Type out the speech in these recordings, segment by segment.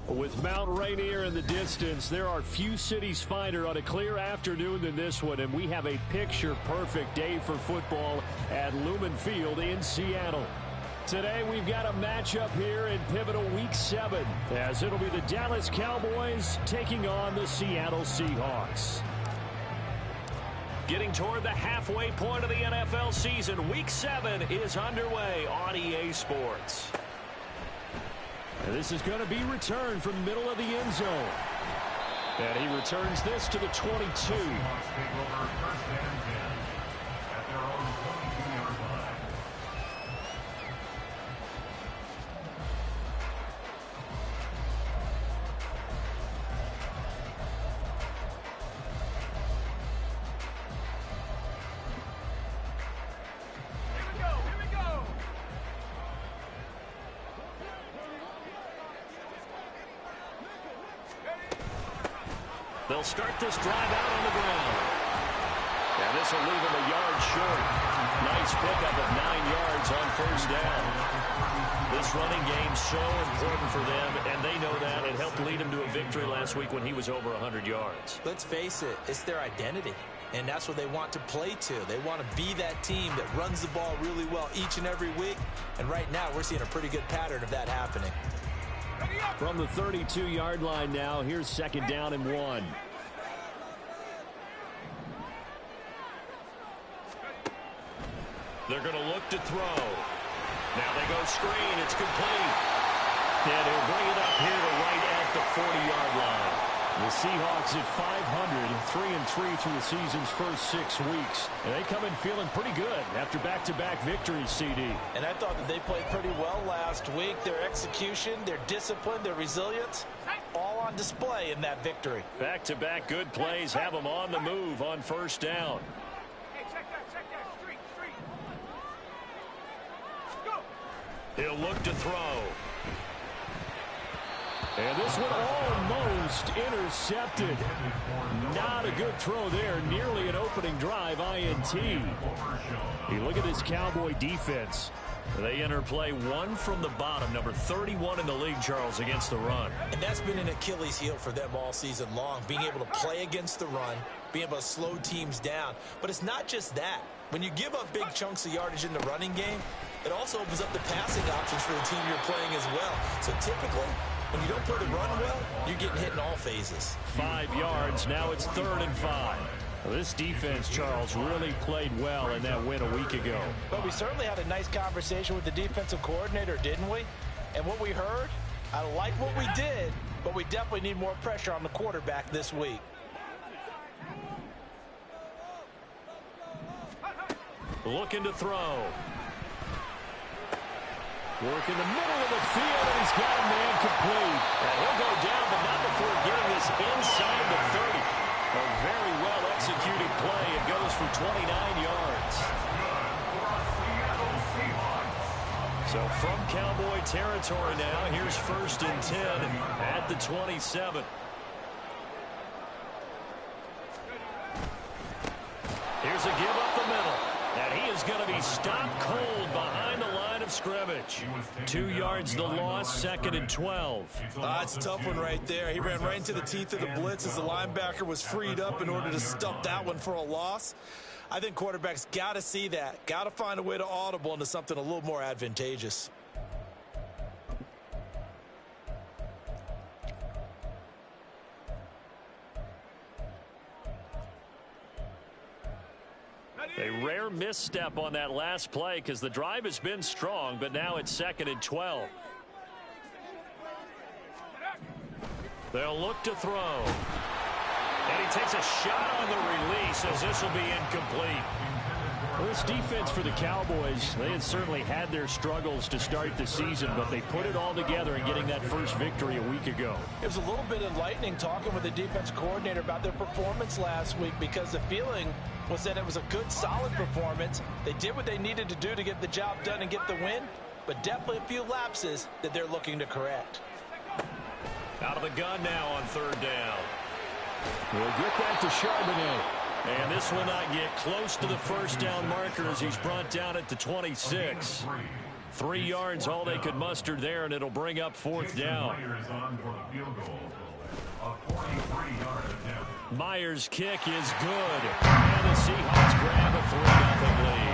With Mount Rainier in the distance, there are few cities finer on a clear afternoon than this one, and we have a picture-perfect day for football at Lumen Field in Seattle. Today, we've got a matchup here in pivotal Week 7, as it'll be the Dallas Cowboys taking on the Seattle Seahawks. Getting toward the halfway point of the NFL season, Week 7 is underway on EA Sports. And this is going to be returned from the middle of the end zone. And he returns this to the 22. They'll start this drive out on the ground. And this will leave him a yard short. Nice pickup of 9 yards on first down. This running game so important for them, and they know that. It helped lead him to a victory last week when he was over 100 yards. Let's face it, it's their identity. And that's what they want to play to. They want to be that team that runs the ball really well each and every week. And right now, we're seeing a pretty good pattern of that happening. From the 32-yard line now, here's second down and 1. They're going to look to throw. Now they go screen. It's complete. And he'll bring it up here to right at the 40-yard line. The Seahawks at 500, 3-3 through the season's first 6 weeks. And they come in feeling pretty good after back-to-back victories, CD. And I thought that they played pretty well last week. Their execution, their discipline, their resilience, all on display in that victory. Back-to-back good plays have them on the move on first down. He'll look to throw. And this one almost intercepted. Not a good throw there. Nearly an opening drive INT. You look at this Cowboy defense. They enter play 1 from the bottom, number 31 in the league, Charles, against the run. And that's been an Achilles heel for them all season long, being able to play against the run, being able to slow teams down. But it's not just that. When you give up big chunks of yardage in the running game, it also opens up the passing options for the team you're playing as well. So typically, when you don't play the run well, you're getting hit in all phases. 5 yards. Now it's 3rd and 5. Well, this defense, Charles, really played well in that win a week ago. But we certainly had a nice conversation with the defensive coordinator, didn't we? And what we heard, I like what we did, but we definitely need more pressure on the quarterback this week. Looking to throw. Work in the middle of the field, and he's got a man complete. And he'll go down, but not before getting this inside the 30. A very well-executed play. It goes for 29 yards. So from Cowboy territory now, here's 1st and 10 at the 27. Here's a give up the middle. And he is going to be stopped cold behind the line of scrimmage. 2 yards the loss, 2nd and 12. That's a tough one right there. He ran right into the teeth of the blitz as the linebacker was freed up in order to stuff that one for a loss. I think quarterbacks got to see that. Got to find a way to audible into something a little more advantageous. A rare misstep on that last play because the drive has been strong, but now it's 2nd and 12. They'll look to throw. And he takes a shot on the release as this will be incomplete. Well, this defense for the Cowboys, they had certainly had their struggles to start the season, but they put it all together in getting that first victory a week ago. It was a little bit enlightening talking with the defense coordinator about their performance last week because the feeling was that it was a good, solid performance. They did what they needed to do to get the job done and get the win, but definitely a few lapses that they're looking to correct. Out of the gun now on 3rd down. We'll get that to Charbonnet. And this will not get close to the first down marker as he's brought down at the 26. 3 yards, all they could muster there, and it'll bring up 4th down. Myers' kick is good, and the Seahawks grab a 3-0 lead.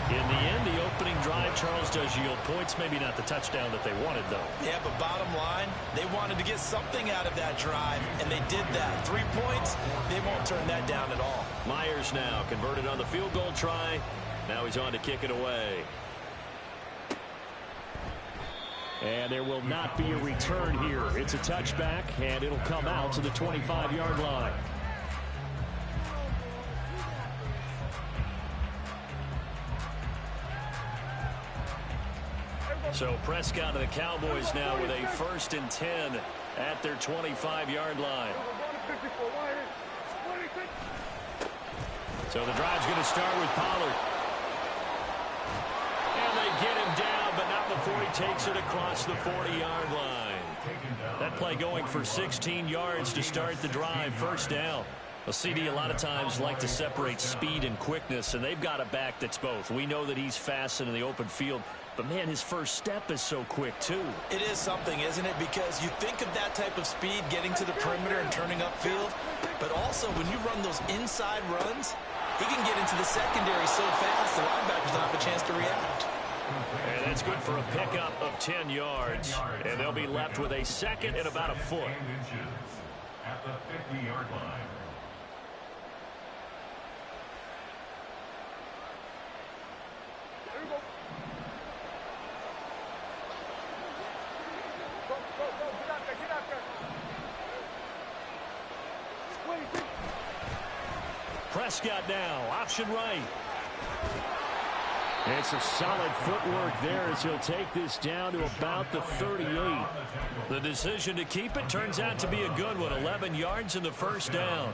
In the end, the opening drive, Charles, does yield points. Maybe not the touchdown that they wanted, though. Yeah, but bottom line, they wanted to get something out of that drive, and they did that. 3 points, they won't turn that down at all. Myers now converted on the field goal try. Now he's on to kick it away. And there will not be a return here. It's a touchback, and it'll come out to the 25-yard line. So Prescott and the Cowboys now with a 1st and 10 at their 25-yard line. So the drive's going to start with Pollard. And they get him down, but not before he takes it across the 40-yard line. That play going for 16 yards to start the drive. 1st down. Well, CD a lot of times like to separate speed and quickness, and they've got a back that's both. We know that he's fast in the open field, but, man, his first step is so quick, too. It is something, isn't it? Because you think of that type of speed getting to the perimeter and turning upfield, but also when you run those inside runs, he can get into the secondary so fast the linebackers don't have a chance to react. And that's good for a pickup of 10 yards. And they'll be left with a 2nd and about a foot. At the 50-yard line. Prescott now, option right. It's a solid footwork there as he'll take this down to about the 38. The decision to keep it turns out to be a good one. 11 yards in the 1st down.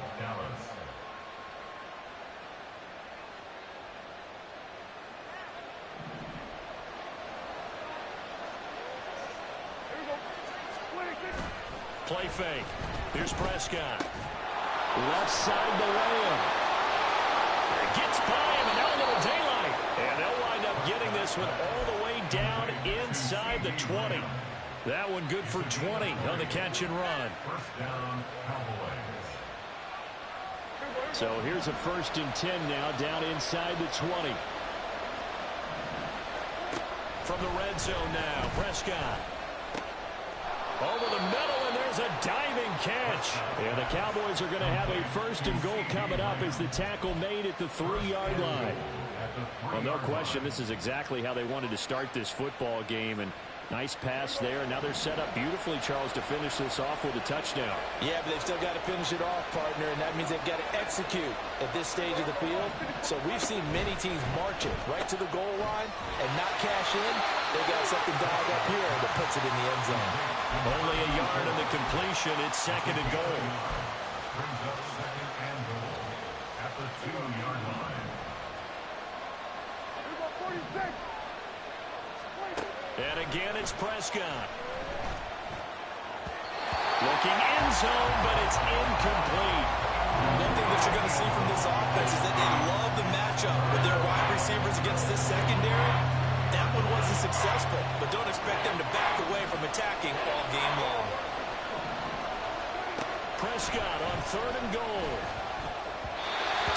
Play fake. Here's Prescott. Left side to Lamb. Gets by him, and now a little daylight. And they'll wind up getting this one all the way down inside the 20. That one good for 20 on the catch and run. First down, Cowboys. So here's a 1st and 10 now, down inside the 20. From the red zone now, Prescott. Over the middle, and there's a diving catch. And the Cowboys are going to have a 1st and goal coming up as the tackle made at the 3-yard line. Well, no question, this is exactly how they wanted to start this football game. And nice pass there. Now they're set up beautifully, Charles, to finish this off with a touchdown. Yeah, but they've still got to finish it off, partner, and that means they've got to execute at this stage of the field. So we've seen many teams march it right to the goal line and not cash in. They got something dialed up here that puts it in the end zone. Only a yard in the completion. It's 2nd and goal. Brings up 2nd and goal at the 2-yard line. And again, it's Prescott. Looking end zone, but it's incomplete. One thing that you're going to see from this offense is that they love the matchup with their wide receivers against this secondary. That one wasn't successful, but don't expect them to back away from attacking all game long. Prescott on 3rd and goal.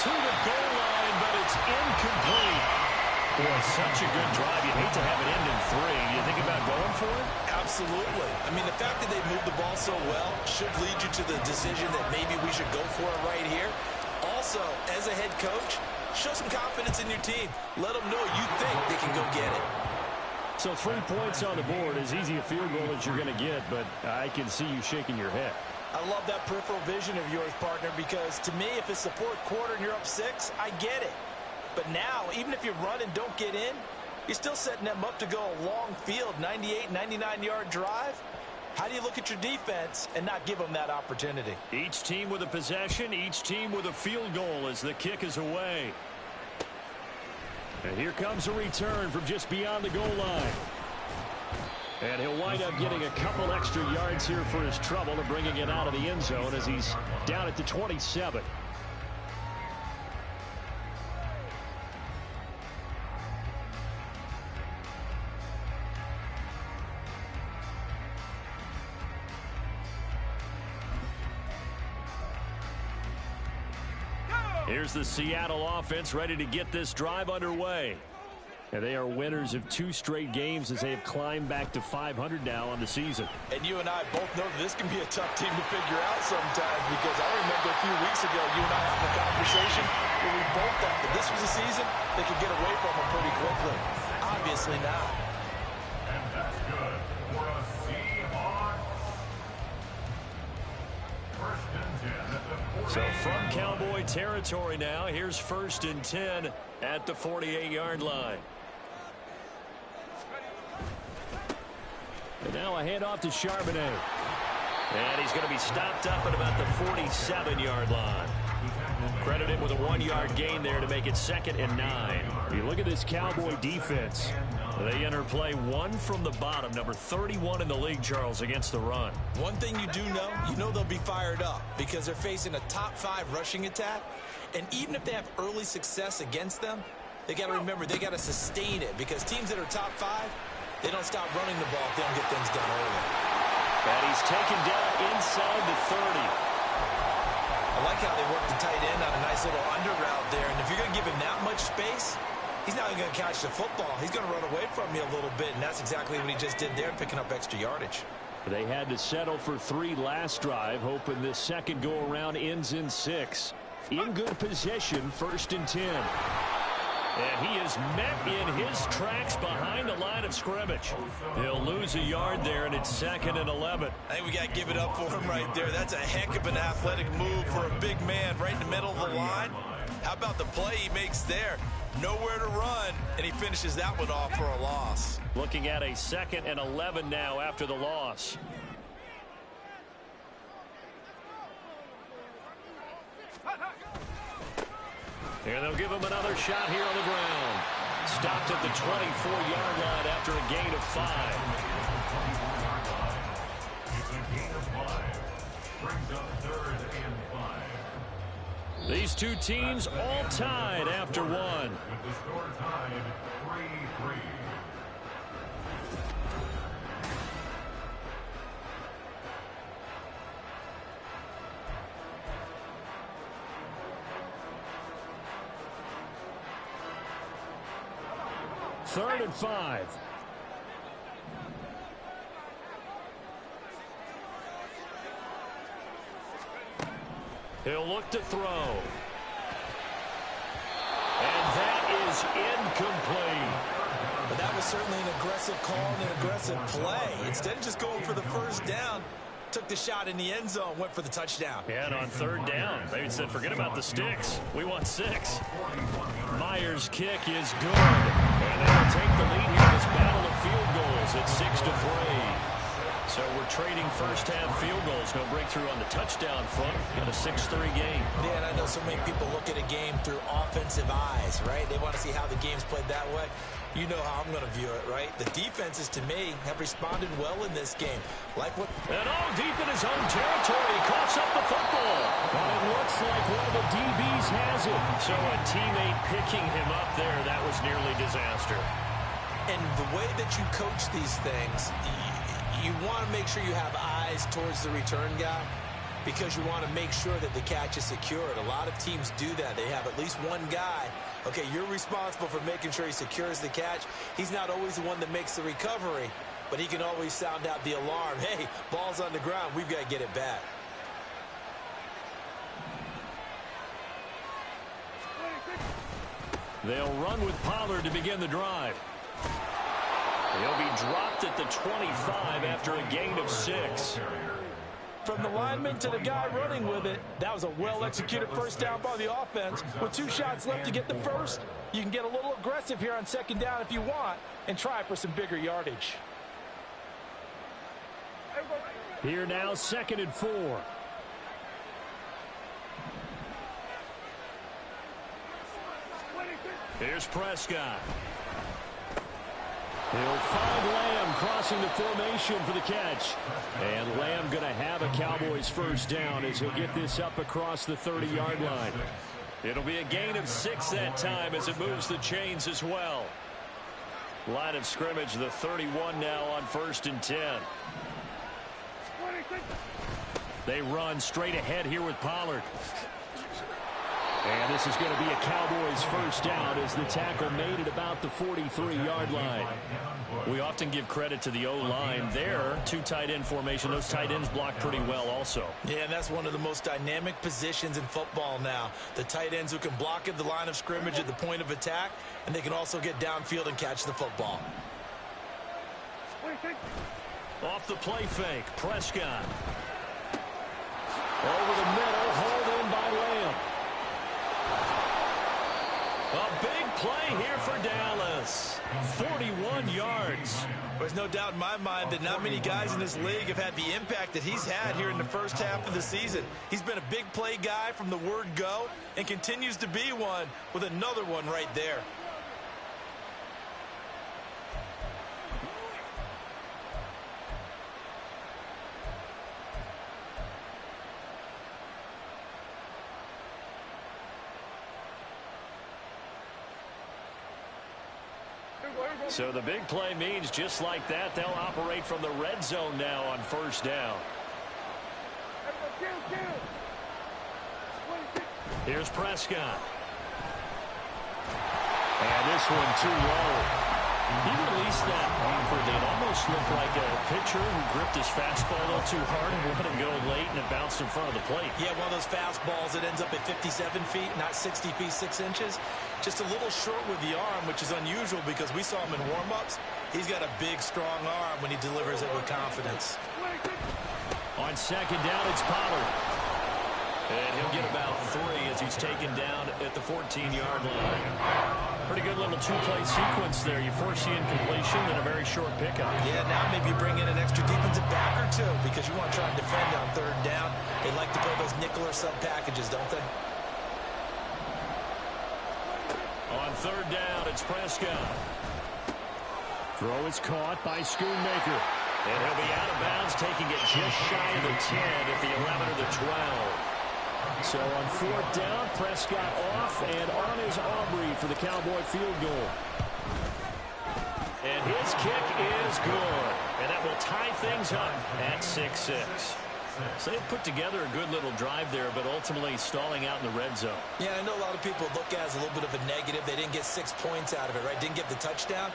To the goal line, but it's incomplete. Boy, such a good drive. You'd hate to have it end in 3. You think about going for it? Absolutely. I mean, the fact that they moved the ball so well should lead you to the decision that maybe we should go for it right here. Also, as a head coach, show some confidence in your team. Let them know you think they can go get it. So 3 points on the board, as easy a field goal as you're going to get, but I can see you shaking your head. I love that peripheral vision of yours, partner, because to me, if it's the 4th quarter and you're up 6, I get it. But now, even if you run and don't get in, you're still setting them up to go a long field, 98, 99-yard drive. How do you look at your defense and not give them that opportunity? Each team with a possession, each team with a field goal as the kick is away. And here comes a return from just beyond the goal line. And he'll wind up getting a couple extra yards here for his trouble and bringing it out of the end zone as he's down at the 27. Here's the Seattle offense ready to get this drive underway. And they are winners of 2 straight games as they have climbed back to 500 now on the season. And you and I both know that this can be a tough team to figure out sometimes, because I remember a few weeks ago you and I having a conversation where we both thought that this was a season they could get away from them pretty quickly. Obviously not. And that's good for a Seahawks. First and 10 at the 48. So from Cowboy territory now, here's 1st and 10 at the 48-yard line. And now a handoff to Charbonnet. And he's going to be stopped up at about the 47-yard line. Credit him with a 1-yard gain there to make it 2nd and 9. You look at this Cowboy defense. They enter play 1 from the bottom, number 31 in the league, Charles, against the run. One thing you do know, they'll be fired up because they're facing a top 5 rushing attack. And even if they have early success against them, they got to remember they got to sustain it, because teams that are top 5, they don't stop running the ball if they don't get things done early. And he's taken down inside the 30. I like how they work the tight end on a nice little under route there. And if you're going to give him that much space, he's not even going to catch the football. He's going to run away from you a little bit, and that's exactly what he just did there, picking up extra yardage. They had to settle for 3 last drive, hoping this second go-around ends in 6. In good possession, 1st and 10. And he is met in his tracks behind the line of scrimmage. He'll lose a yard there, and it's 2nd and 11. I think we got to give it up for him right there. That's a heck of an athletic move for a big man right in the middle of the line. How about the play he makes there? Nowhere to run, and he finishes that one off for a loss. Looking at a 2nd and 11 now after the loss. And they'll give him another shot here on the ground. Stopped at the 24-yard line after a gain of 5. It's a gain of 5. Brings up 3rd and 5. These two teams all tied after 1. With the score tied 3-3. Third and 5. He'll look to throw. And that is incomplete. But that was certainly an aggressive call and an aggressive play. Instead of just going for the first down, took the shot in the end zone, went for the touchdown. And on 3rd down, they said, forget about the sticks. We want 6. Myers' kick is good. And they'll take the lead here in this battle of field goals at 6-3. So we're trading first-half field goals. No breakthrough on the touchdown front. Got a 6-3 game. Yeah, and I know so many people look at a game through offensive eyes, right? They want to see how the game's played that way. You know how I'm going to view it, right? The defenses, to me, have responded well in this game. Like what? And all deep in his own territory. He coughs up the football. And it looks like one of the DBs has it. So a teammate picking him up there, that was nearly disaster. And the way that you coach these things, you want to make sure you have eyes towards the return guy, because you want to make sure that the catch is secured. A lot of teams do that. They have at least one guy. Okay, you're responsible for making sure he secures the catch. He's not always the one that makes the recovery, but he can always sound out the alarm. Hey, ball's on the ground. We've got to get it back. They'll run with Pollard to begin the drive. He'll be dropped at the 25 after a gain of 6. From the lineman to the guy running with it, that was a well-executed first down by the offense. With 2 shots left to get the first, you can get a little aggressive here on 2nd down if you want and try for some bigger yardage. Here now, 2nd and 4. Here's Prescott. He'll find Lamb crossing the formation for the catch. And Lamb going to have a Cowboys first down as he'll get this up across the 30-yard line. It'll be a gain of 6 that time as it moves the chains as well. Line of scrimmage, the 31 now on 1st and 10. They run straight ahead here with Pollard. And this is going to be a Cowboys first down as the tackle made at about the 43-yard line. We often give credit to the O-line there. Two tight end formation. Those tight ends block pretty well also. Yeah, and that's one of the most dynamic positions in football now. The tight ends who can block at the line of scrimmage at the point of attack, and they can also get downfield and catch the football. Off the play fake, Prescott. Over the middle, hauled in by Lamb. A big play here for Dallas. 41 yards. There's no doubt in my mind that not many guys in this league have had the impact that he's had here in the first half of the season. He's been a big play guy from the word go and continues to be one with another one right there. So the big play means just like that, they'll operate from the red zone now on first down. Here's Prescott. And this one too low. He released that awkwardly. It almost looked like a pitcher who gripped his fastball a little too hard and let it go late, and it bounced in front of the plate. Yeah, one of those fastballs that ends up at 57 feet, not 60 feet, 6 inches. Just a little short with the arm, which is unusual because we saw him in warm-ups. He's got a big, strong arm when he delivers it with confidence. On second down, it's Pollard. And he'll get about 3 as he's taken down at the 14-yard line. Pretty good little two-play sequence there. You force the incompletion, then a very short pickup. Yeah, now maybe bring in an extra defensive back or two because you want to try and defend on third down. They like to play those nickel or sub packages, don't they? On third down, it's Prescott. Throw is caught by Schoonmaker. And he'll be out of bounds, taking it just shy of the 10 at the 11 or the 12. So on fourth down, Prescott off, and on is Aubrey for the Cowboy field goal. And his kick is good. And that will tie things up at 6-6. So they put together a good little drive there, but ultimately stalling out in the red zone. Yeah, I know a lot of people look at it as a little bit of a negative. They didn't get 6 points out of it, right? Didn't get the touchdown.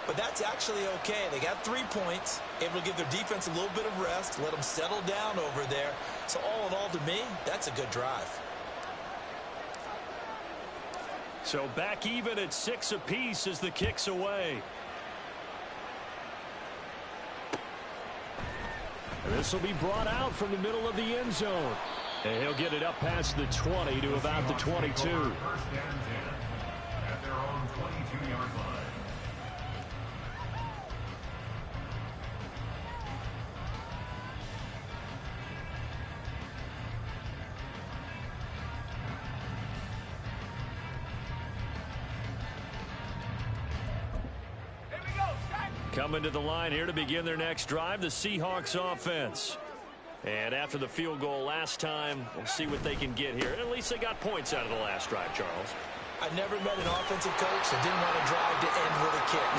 But that's actually okay. They got 3 points, able to give their defense a little bit of rest, let them settle down over there. So all in all, to me, that's a good drive. So back even at 6 apiece as the kick's away. And this will be brought out from the middle of the end zone. And he'll get it up past the 20 to about the 22. First and 10 at their own 22-yard line. Coming to the line here to begin their next drive, the Seahawks offense. And after the field goal last time, we'll see what they can get here. At least they got points out of the last drive, Charles. I never met an offensive coach that didn't want to drive to end with a kick.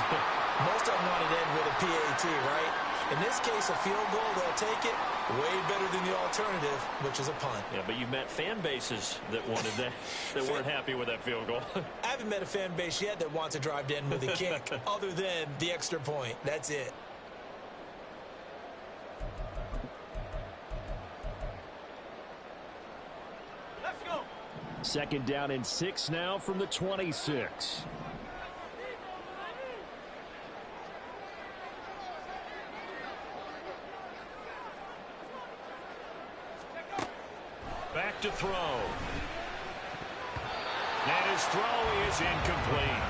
Most of them wanted to end with a PAT, right? In this case, a field goal, they'll take it. Way better than the alternative, which is a punt. Yeah, but you've met fan bases that wanted that, that weren't happy with that field goal. I haven't met a fan base yet that wants to drive to end with a kick other than the extra point. That's it. Let's go. Second down and 6 now from the 26. Back to throw. And his throw is incomplete.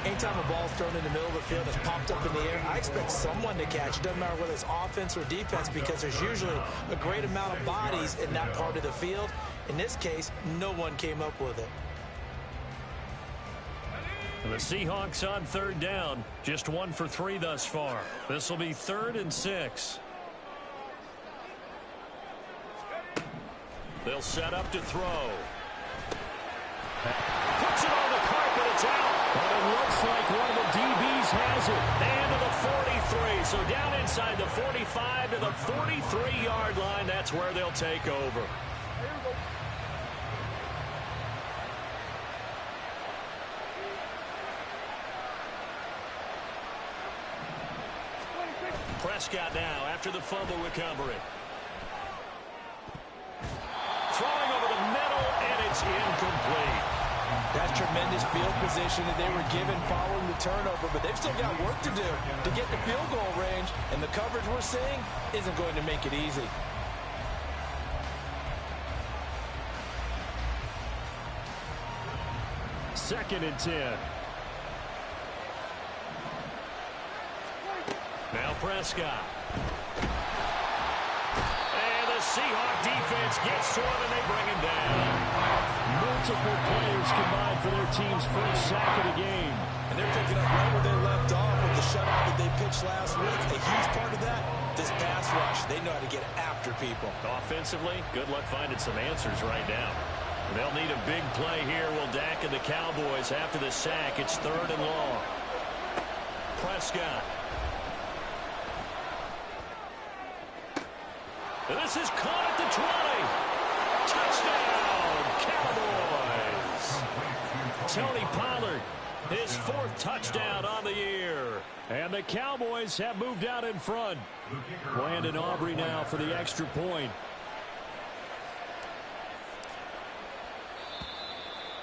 Anytime a ball's thrown in the middle of the field, it's popped up in the air, I expect someone to catch it. Doesn't matter whether it's offense or defense because there's usually a great amount of bodies in that part of the field. In this case, no one came up with it. The Seahawks on third down. Just 1 for 3 thus far. This will be 3rd and 6. They'll set up to throw. Puts it on the carpet. It's out. But it looks like one of the DBs has it. And to the 43. So down inside the 45 to the 43-yard line. That's where they'll take over. Prescott now after the fumble recovery. Throwing over the middle, and it's incomplete. That's tremendous field position that they were given following the turnover, but they've still got work to do to get the field goal range, and the coverage we're seeing isn't going to make it easy. Second and 10. Now Prescott. And the Seahawks defense gets to him, and they bring him down. Multiple players combined for their team's first sack of the game. And they're picking up right where they left off with the shutout that they pitched last week. A huge part of that, this pass rush. They know how to get after people. Offensively, good luck finding some answers right now. They'll need a big play here. Will Dak and the Cowboys after the sack. It's 3rd and long. Prescott. And this is caught at the 20. Touchdown, Cowboys. Tony Pollard, his 4th touchdown on the year. And the Cowboys have moved out in front. Landon Aubrey now for the extra point.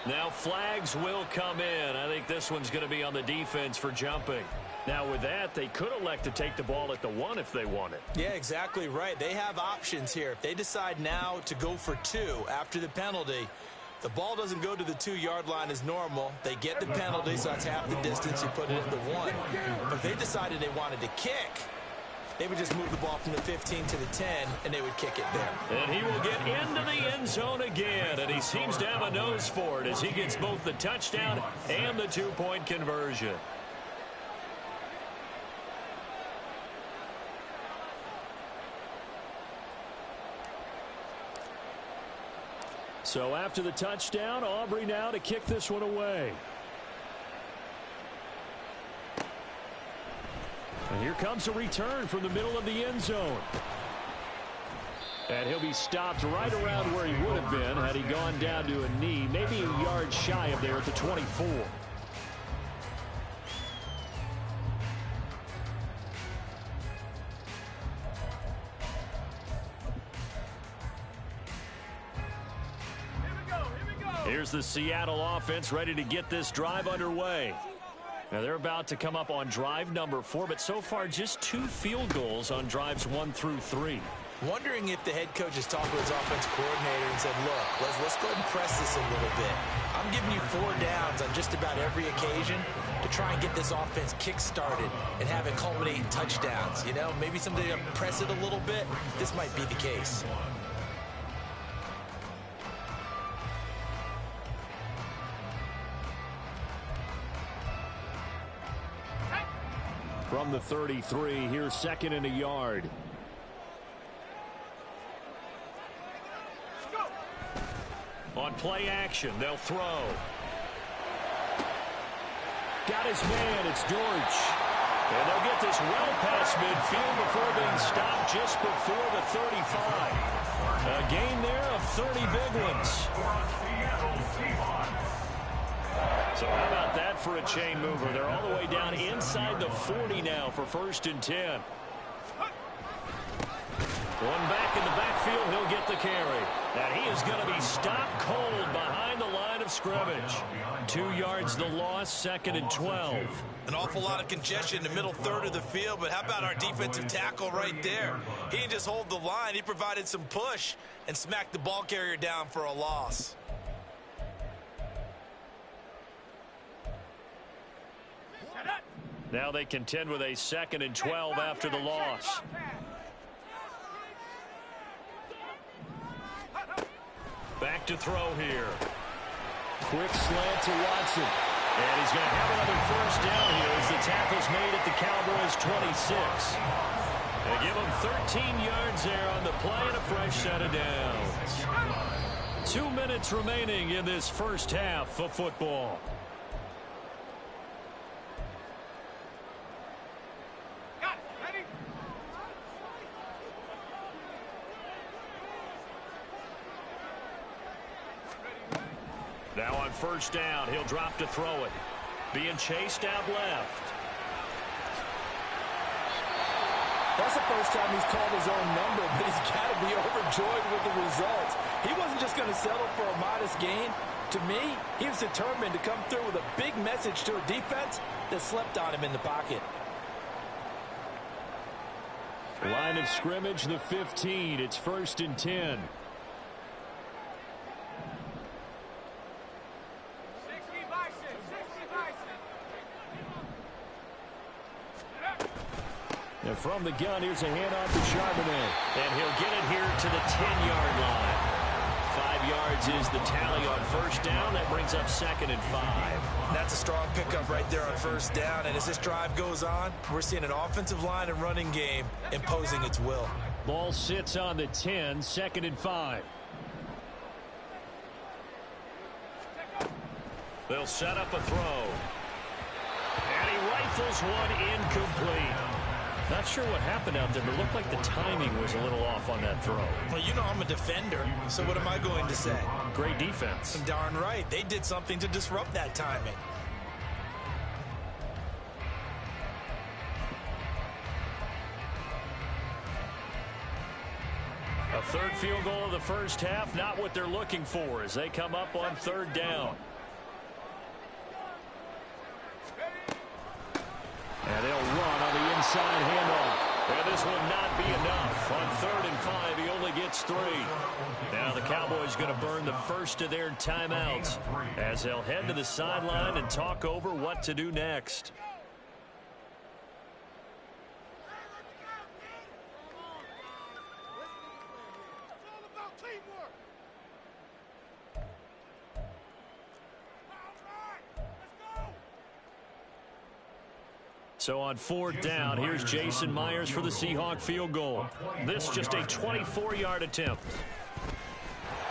Now flags will come in. I think this one's going to be on the defense for jumping. Now with that, they could elect to take the ball at the 1 if they want it. Yeah, exactly right. They have options here. If they decide now to go for 2 after the penalty, the ball doesn't go to the 2-yard line as normal. They get the penalty, so that's half the distance. You put it at the 1. But if they decided they wanted to kick, they would just move the ball from the 15 to the 10, and they would kick it there. And he will get into the end zone again, and he seems to have a nose for it as he gets both the touchdown and the 2-point conversion. So after the touchdown, Aubrey now to kick this one away. And here comes a return from the middle of the end zone. And he'll be stopped right around where he would have been had he gone down to a knee, maybe a yard shy of there at the 24. Here's the Seattle offense ready to get this drive underway. Now they're about to come up on drive number 4, but so far just 2 field goals on drives 1 through 3. Wondering if the head coach has talked to his offense coordinator and said, look, let's go ahead and press this a little bit. I'm giving you 4 downs on just about every occasion to try and get this offense kick-started and have it culminate in touchdowns. You know, maybe someday to press it a little bit. This might be the case. From the 33, here's 2nd and a yard. On play action, they'll throw. Got his man, it's Dortch. And they'll get this well past midfield before being stopped just before the 35. A gain there of 30 big ones. So how about that for a chain mover? They're all the way down inside the 40 now for 1st and 10. One back in the backfield, he'll get the carry. And he is going to be stopped cold behind the line of scrimmage. 2 yards the loss, 2nd and 12. An awful lot of congestion in the middle third of the field, but how about our defensive tackle right there? He didn't just hold the line, he provided some push and smacked the ball carrier down for a loss. Now they contend with a 2nd and 12 after the loss. Back to throw here. Quick slant to Watson. And he's going to have another 1st down here as the tackle's made at the Cowboys' 26. They give him 13 yards there on the play and a fresh set of downs. 2 minutes remaining in this first half of football. Now on 1st down, he'll drop to throw it. Being chased out left. That's the first time he's called his own number, but he's got to be overjoyed with the results. He wasn't just going to settle for a modest gain. To me, he was determined to come through with a big message to a defense that slept on him in the pocket. Line of scrimmage, the 15. It's 1st and 10. And from the gun, here's a handoff to Charbonnet. And he'll get it here to the 10-yard line. 5 yards is the tally on first down. That brings up 2nd and 5. That's a strong pickup right there on first down. And as this drive goes on, we're seeing an offensive line and running game imposing its will. Ball sits on the 10, 2nd and 5. They'll set up a throw. And he rifles one incomplete. Not sure what happened out there, but it looked like the timing was a little off on that throw. Well, you know I'm a defender, so what am I going to say? Great defense. Darn right. They did something to disrupt that timing. A third field goal of the first half, not what they're looking for as they come up on 3rd down. And they'll run on the inside handoff. And this will not be enough. On 3rd and 5, he only gets 3. Now the Cowboys going to burn the first of their timeouts as they'll head to the sideline and talk over what to do next. So on 4th down, here's Jason Myers for the Seahawk field goal. This just a 24-yard attempt.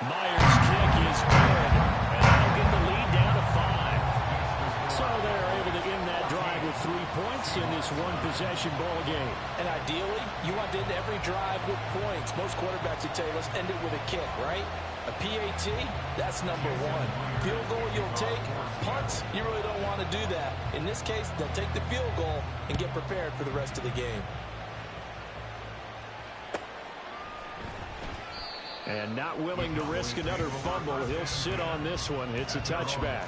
Myers' kick is good, and that'll get the lead down to 5. So they're able to end that drive with 3 points in this one-possession ball game. And ideally, you want to end every drive with points. Most quarterbacks would tell you, let's end it with a kick, right? A PAT, that's number 1. Field goal you'll take. Punts, you really don't want to do that. In this case, they'll take the field goal and get prepared for the rest of the game. And not willing to risk another fumble, he'll sit on this one. It's a touchback.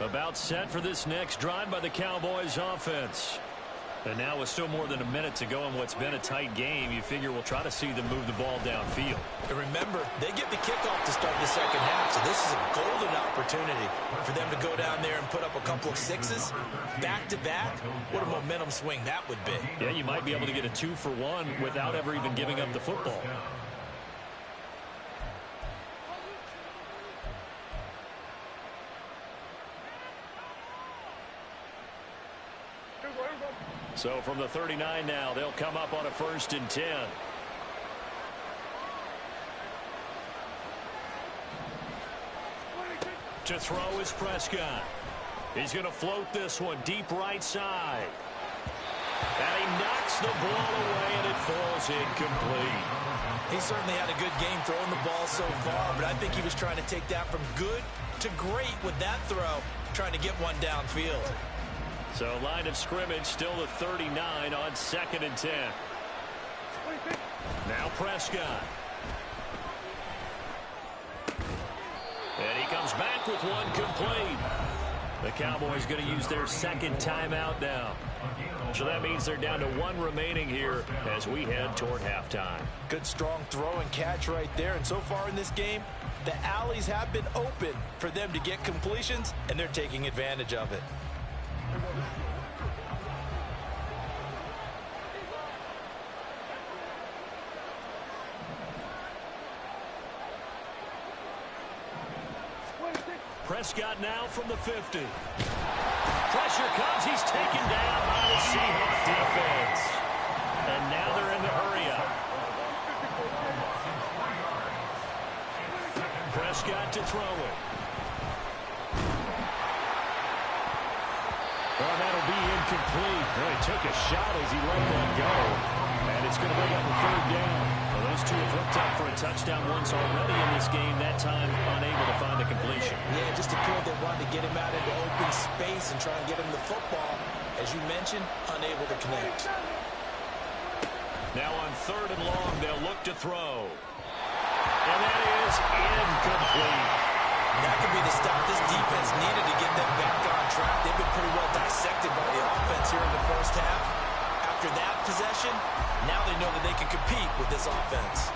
About set for this next drive by the Cowboys offense. And now with still more than a minute to go in what's been a tight game, you figure we'll try to see them move the ball downfield. And remember, they get the kickoff to start the second half, so this is a golden opportunity for them to go down there and put up a couple of 6s back-to-back. What a momentum swing that would be. Yeah, you might be able to get a 2-for-1 without ever even giving up the football. So from the 39 now, they'll come up on a 1st and 10. To throw is Prescott. He's going to float this one deep right side. And he knocks the ball away, and it falls incomplete. He certainly had a good game throwing the ball so far, but I think he was trying to take that from good to great with that throw, trying to get one downfield. So line of scrimmage still the 39 on 2nd and 10. Now Prescott. And he comes back with one complete. The Cowboys going to use their 2nd timeout now. So that means they're down to 1 remaining here as we head toward halftime. Good strong throw and catch right there. And so far in this game, the alleys have been open for them to get completions, and they're taking advantage of it. Prescott now from the 50. Pressure comes. He's taken down by the Seahawks defense. And now they're in the hurry up. to throw it. Well, that'll be incomplete. Well, he took a shot as he let that go. And it's going to bring up a third down. Well, those two have hooked up for a touchdown once already in this game. That time unable to find the completion. Yeah, just appeared they wanted to get him out into open space and try and get him the football. As you mentioned, unable to connect. Now on 3rd and long, they'll look to throw. And that is incomplete. That could be the stop this defense needed to get them back on track. They've been pretty well dissected by the offense here in the first half. After that possession, now they know that they can compete with this offense.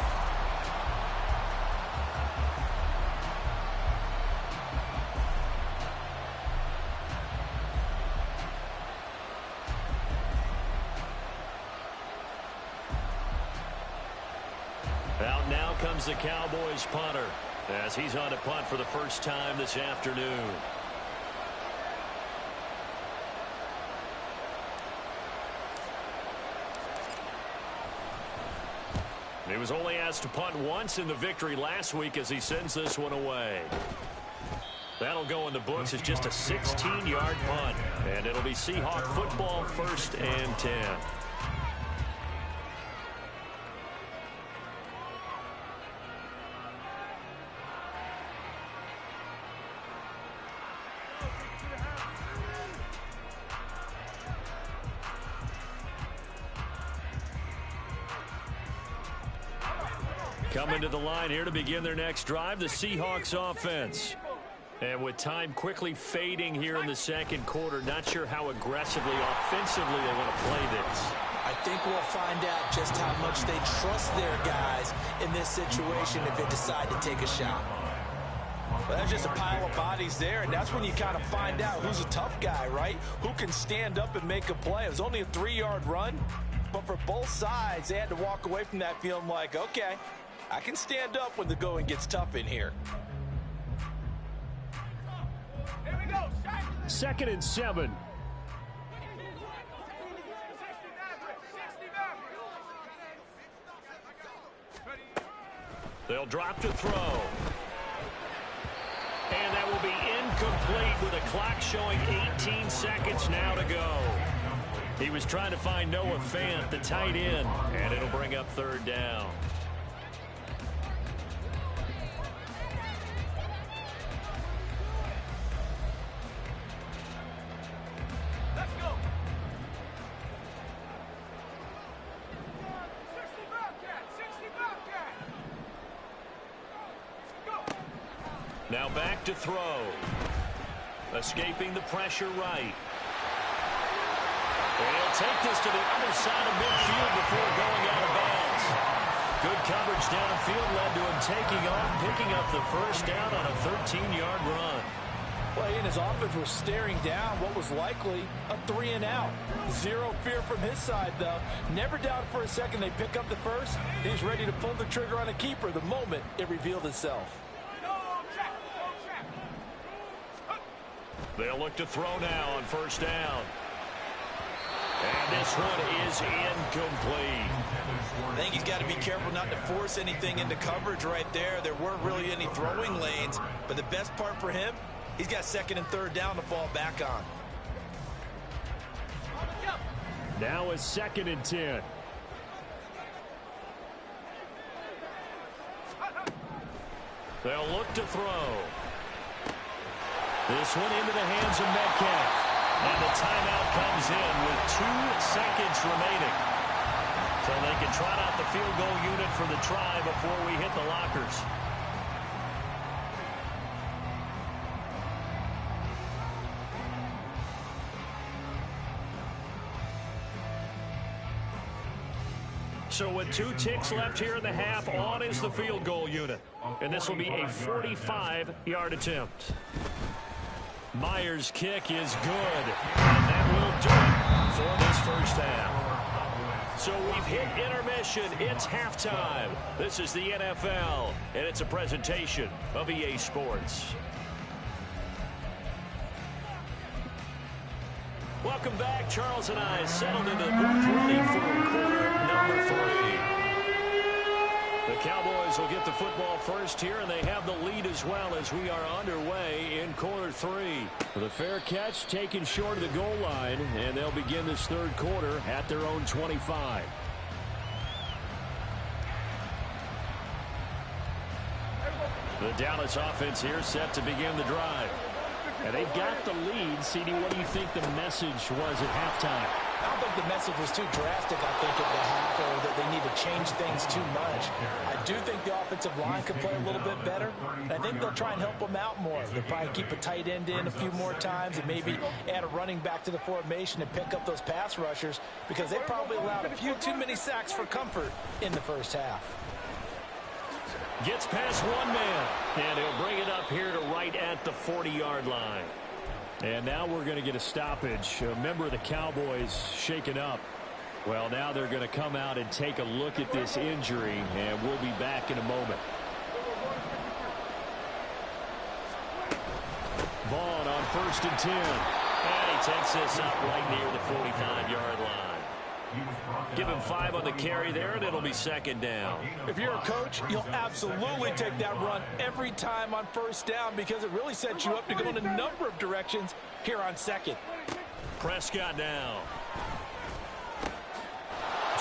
Out now comes the Cowboys punter as he's on to punt for the first time this afternoon. He was only asked to punt once in the victory last week as he sends this one away. That'll go in the books as just a 16-yard punt, and it'll be Seahawk football, 1st and 10. Coming to the line here to begin their next drive, the Seahawks offense. And with time quickly fading here in the second quarter, not sure how aggressively, offensively they want to play this. I think we'll find out just how much they trust their guys in this situation if they decide to take a shot. Well, that's just a pile of bodies there, and that's when you kind of find out who's a tough guy, right? Who can stand up and make a play. It was only a 3-yard run, but for both sides, they had to walk away from that feeling like, okay, I can stand up when the going gets tough in here. Here we go. 2nd and 7. They'll drop to throw. And that will be incomplete with a clock showing 18 seconds now to go. He was trying to find Noah Fant, the tight end, and it'll bring up 3rd down. Now back to throw. Escaping the pressure right. And he'll take this to the other side of midfield before going out of bounds. Good coverage downfield led to him taking off, picking up the first down on a 13-yard run. Well, he and his offense were staring down what was likely a 3-and-out. Zero fear from his side, though. Never doubted for a second they pick up the first. He's ready to pull the trigger on a keeper the moment it revealed itself. They'll look to throw now on 1st down. And this one is incomplete. I think he's got to be careful not to force anything into coverage right there. There weren't really any throwing lanes, but the best part for him, he's got 2nd and 3rd down to fall back on. Now is 2nd and 10. They'll look to throw. This one into the hands of Metcalf. And the timeout comes in with 2 seconds remaining. So they can trot out the field goal unit for the try before we hit the lockers. So with 2 ticks left here in the half, on is the field goal unit. And this will be a 45-yard attempt. Myers' kick is good. And that will do it for this first half. So we've hit intermission. It's halftime. This is the NFL, and it's a presentation of EA Sports. Welcome back. Charles and I settled into the booth ready for quarter number 3. The Cowboys will get the football first here, and they have the lead as as well as we are underway in quarter 3. The fair catch taken short of the goal line, and they'll begin this third quarter at their own 25. The Dallas offense here set to begin the drive. And they've got the lead. CD, what do you think the message was at halftime? I don't think the message was too drastic, I think, at the half, or that they need to change things too much. I do think the offensive line could play a little bit better. And I think they'll try and help them out more. They'll probably keep a tight end in a few more times and maybe add a running back to the formation and pick up those pass rushers, because they probably allowed a few too many sacks for comfort in the first half. Gets past one man, and he'll bring it up here to right at the 40-yard line. And now we're going to get a stoppage. A member of the Cowboys shaken up. Well, now they're going to come out and take a look at this injury, and we'll be back in a moment. Vaughn on 1st and 10. And he takes this up right near the 45-yard line. Give him 5 on the carry there, and it'll be 2nd down. If you're a coach, you'll absolutely take that run every time on 1st down, because it really sets you up to go in a number of directions here on 2nd. Prescott now.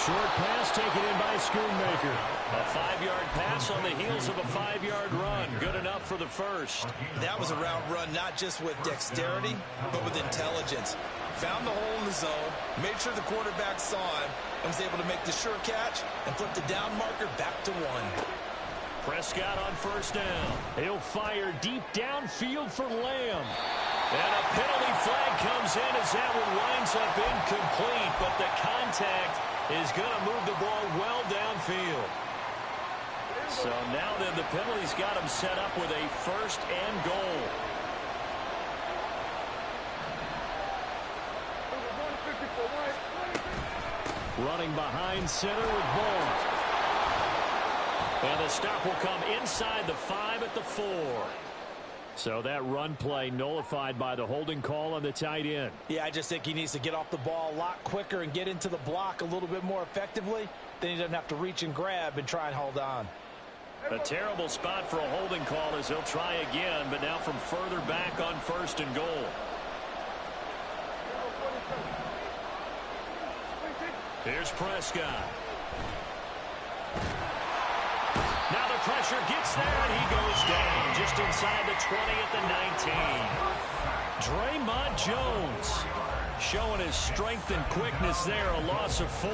Short pass taken in by Schoonmaker. A 5-yard pass on the heels of a 5-yard run. Good enough for the first. That was a route run not just with dexterity, but with intelligence. Found the hole in the zone, made sure the quarterback saw him, and was able to make the sure catch and flip the down marker back to 1. Prescott on 1st down. He'll fire deep downfield for Lamb. And a penalty flag comes in as that one winds up incomplete, but the contact is going to move the ball well downfield. So now then the penalty's got him set up with a 1st and goal. Running behind center with Vaughn. And the stop will come inside the 5 at the 4. So that run play nullified by the holding call on the tight end. Yeah, I just think he needs to get off the ball a lot quicker and get into the block a little bit more effectively. Then he doesn't have to reach and grab and try and hold on. A terrible spot for a holding call as he'll try again, but now from further back on 1st and goal. Here's Prescott. Now the pressure gets there, and he goes down just inside the 20 at the 19. Draymond Jones showing his strength and quickness there, a loss of 4.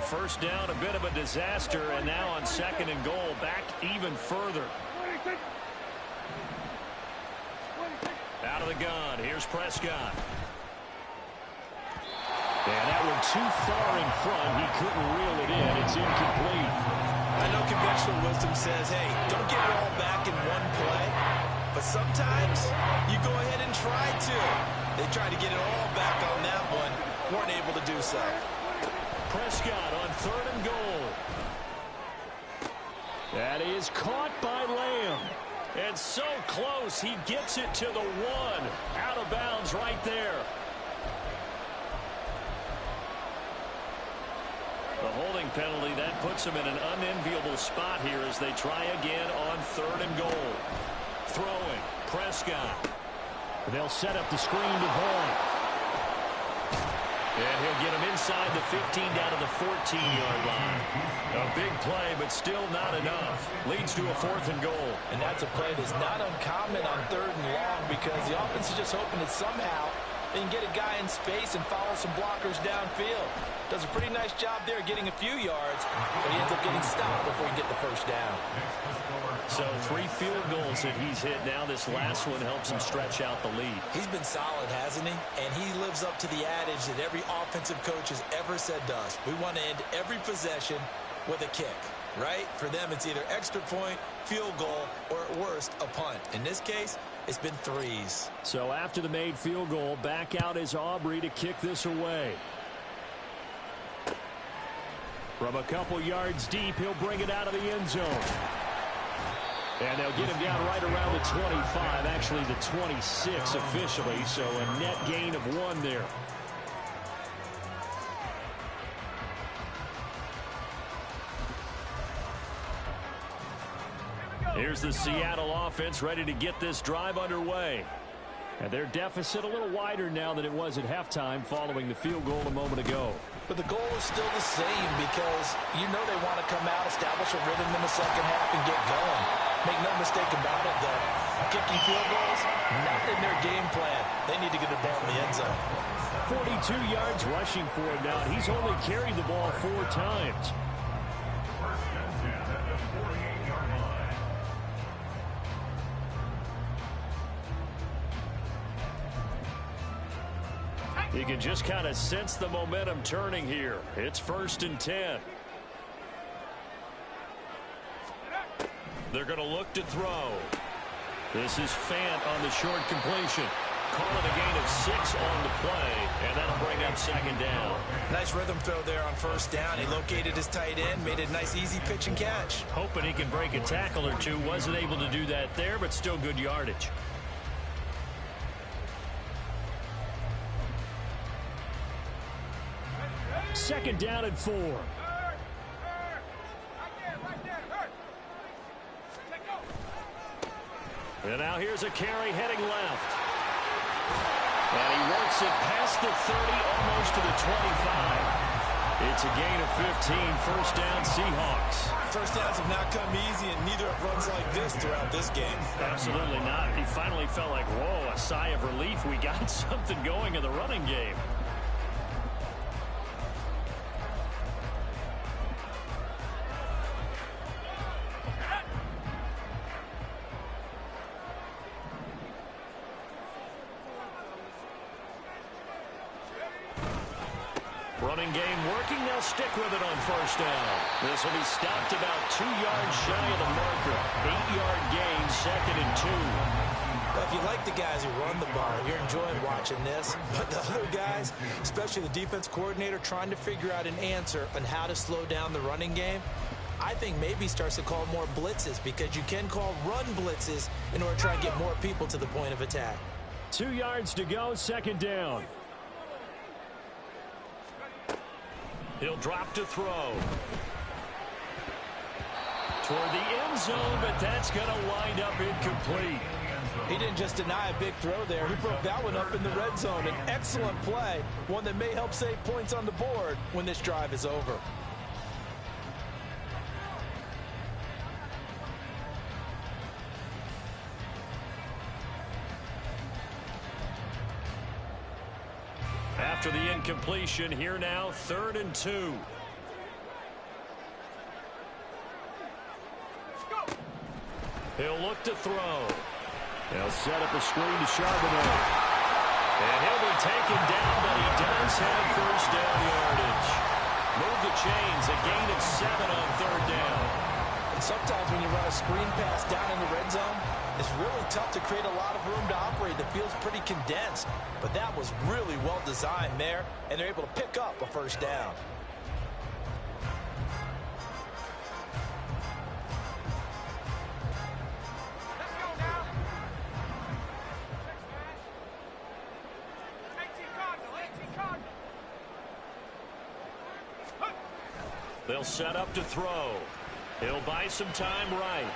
First down, a bit of a disaster, and now on 2nd and goal, back even further. Out of the gun, here's Prescott. And that one too far in front. He couldn't reel it in. It's incomplete. I know conventional wisdom says, hey, don't get it all back in one play. But sometimes you go ahead and try to. They tried to get it all back on that one. Weren't able to do so. Prescott on 3rd and goal. That is caught by Lamb. And so close, he gets it to the 1. Out of bounds right there. The holding penalty, that puts him in an unenviable spot here as they try again on 3rd and goal. Throwing, Prescott. They'll set up the screen to Vaughn. And he'll get him inside the 15 down to the 14-yard line. A big play, but still not enough. Leads to a 4th and goal. And that's a play that's not uncommon on 3rd and long, because the offense is just hoping that somehow they can get a guy in space and follow some blockers downfield. Does a pretty nice job there getting a few yards, but he ends up getting stopped before he can get the 1st down. So 3 field goals that he's hit now. This last one helps him stretch out the lead. He's been solid, hasn't he? And he lives up to the adage that every offensive coach has ever said to us. We want to end every possession with a kick, right? For them, it's either extra point, field goal, or at worst, a punt. In this case, it's been 3s. So after the made field goal, back out is Aubrey to kick this away. From a couple yards deep, he'll bring it out of the end zone. And they'll get him down right around the 25, actually the 26 officially, so a net gain of 1 there. Here's the Seattle offense ready to get this drive underway. And their deficit a little wider now than it was at halftime following the field goal a moment ago. But the goal is still the same because you know they want to come out, establish a rhythm in the second half, and get going. Make no mistake about it, though. Kicking field goals, not in their game plan. They need to get the ball in the end zone. 42 yards rushing for him now. He's only carried the ball 4 times. First and 10 at the 48-yard line. You can just kind of sense the momentum turning here. It's 1st and 10. They're going to look to throw. This is Fant on the short completion. Call it a gain of 6 on the play, and that'll bring up 2nd down. Nice rhythm throw there on 1st down. He located his tight end, made it a nice, easy pitch and catch. Hoping he can break a tackle or two. Wasn't able to do that there, but still good yardage. Second down and 4. And now here's a carry heading left. And he works it past the 30, almost to the 25. It's a gain of 15, 1st down Seahawks. First downs have not come easy, and neither have runs like this throughout this game. Absolutely not. He finally felt like, whoa, a sigh of relief. We got something going in the running game. Running game working. They'll stick with it on 1st down. This will be stopped about 2 yards shy of the marker. 8-yard gain, 2nd and 2. Well, if you like the guys who run the ball, you're enjoying watching this. But the other guys, especially the defense coordinator, trying to figure out an answer on how to slow down the running game, I think maybe starts to call more blitzes, because you can call run blitzes in order to try and get more people to the point of attack. 2 yards to go, 2nd down. He'll drop to throw. Toward the end zone, but that's going to wind up incomplete. He didn't just deny a big throw there. He broke that one up in the red zone. An excellent play, one that may help save points on the board when this drive is over. After the incompletion, here now, 3rd and 2. He'll look to throw. They'll set up a screen to Charbonnet. And he'll be taken down, but he does have 1st down yardage. Move the chains, a gain of 7 on 3rd down. And sometimes when you run a screen pass down in the red zone, it's really tough to create a lot of room to operate. The field's pretty condensed. But that was really well designed there, and they're able to pick up a 1st down. They'll set up to throw. He'll buy some time right.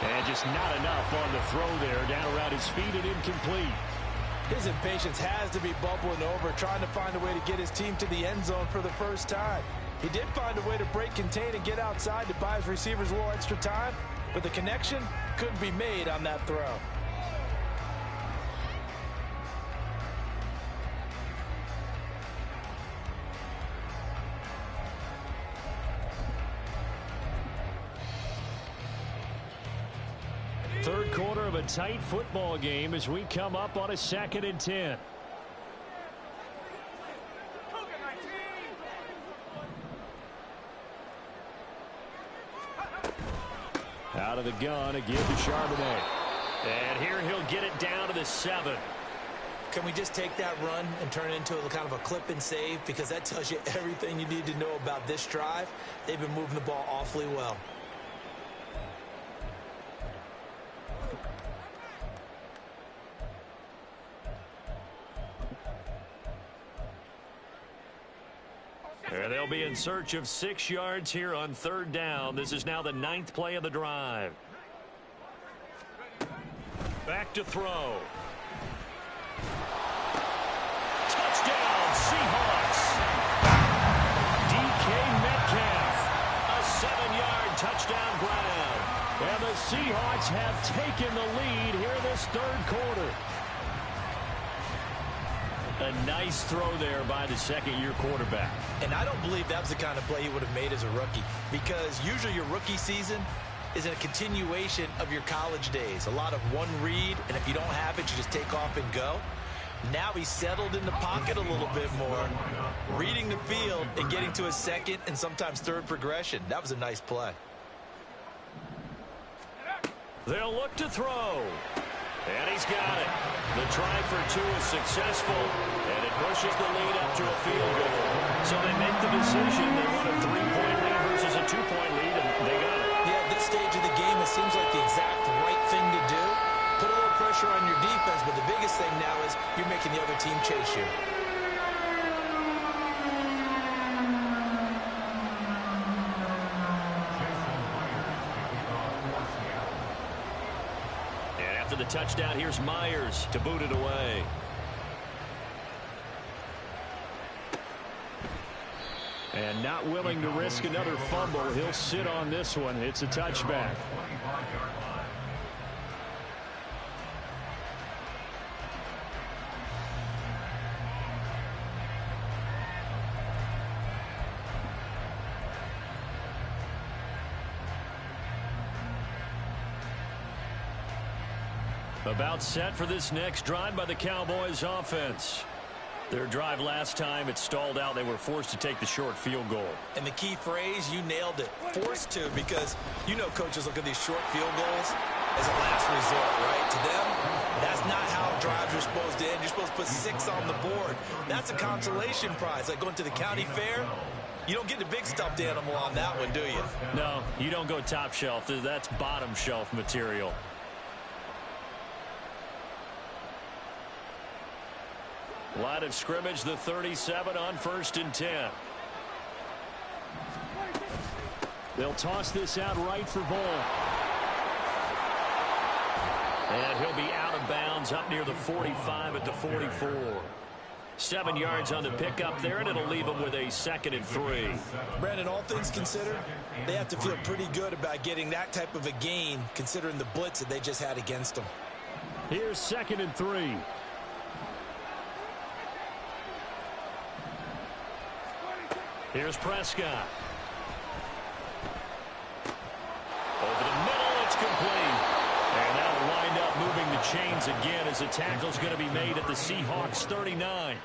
And just not enough on the throw there. Down around his feet and incomplete. His impatience has to be bubbling over, trying to find a way to get his team to the end zone for the first time. He did find a way to break contain and get outside to buy his receivers a little extra time, but the connection couldn't be made on that throw. Third quarter of a tight football game as we come up on a 2nd and 10. Out of the gun, a give to Charbonnet. And here he'll get it down to the 7. Can we just take that run and turn it into a kind of a clip and save? Because that tells you everything you need to know about this drive. They've been moving the ball awfully well. And they'll be in search of 6 yards here on 3rd down. This is now the 9th play of the drive. Back to throw. Touchdown, Seahawks. DK Metcalf. A 7-yard touchdown grab. And the Seahawks have taken the lead here this 3rd quarter. A nice throw there by the second-year quarterback. And I don't believe that was the kind of play he would have made as a rookie, because usually your rookie season is a continuation of your college days. A lot of one read, and if you don't have it, you just take off and go. Now he's settled in the pocket a little bit more, reading the field and getting to his second and sometimes third progression. That was a nice play. They'll look to throw. And he's got it. The try for 2 is successful, and it pushes the lead up to a field goal. So they make the decision. They want a 3-point lead versus a 2-point lead, and they got it. Yeah, at this stage of the game, it seems like the exact right thing to do. Put a little pressure on your defense, but the biggest thing now is you're making the other team chase you. The touchdown, here's Myers to boot it away. And not willing to risk another fumble. He'll sit on this one. It's a touchback. About set for this next drive by the Cowboys offense. Their drive last time, it stalled out. They were forced to take the short field goal. And the key phrase, you nailed it. Forced to, because you know coaches look at these short field goals as a last resort, right? To them, that's not how drives are supposed to end. You're supposed to put 6 on the board. That's a consolation prize. Like going to the county fair, you don't get the big stuffed animal on that one, do you? No, you don't go top shelf. That's bottom shelf material. Line of scrimmage, the 37 on 1st and 10. They'll toss this out right for Vaughn. And he'll be out of bounds up near the 45 at the 44. 7 yards on the pickup there, and it'll leave him with a 2nd and 3. Brandon, all things considered, they have to feel pretty good about getting that type of a gain, considering the blitz that they just had against them. Here's 2nd and 3. Here's Prescott. Over the middle, it's complete. And that'll wind up moving the chains again as the tackle's going to be made at the Seahawks 39.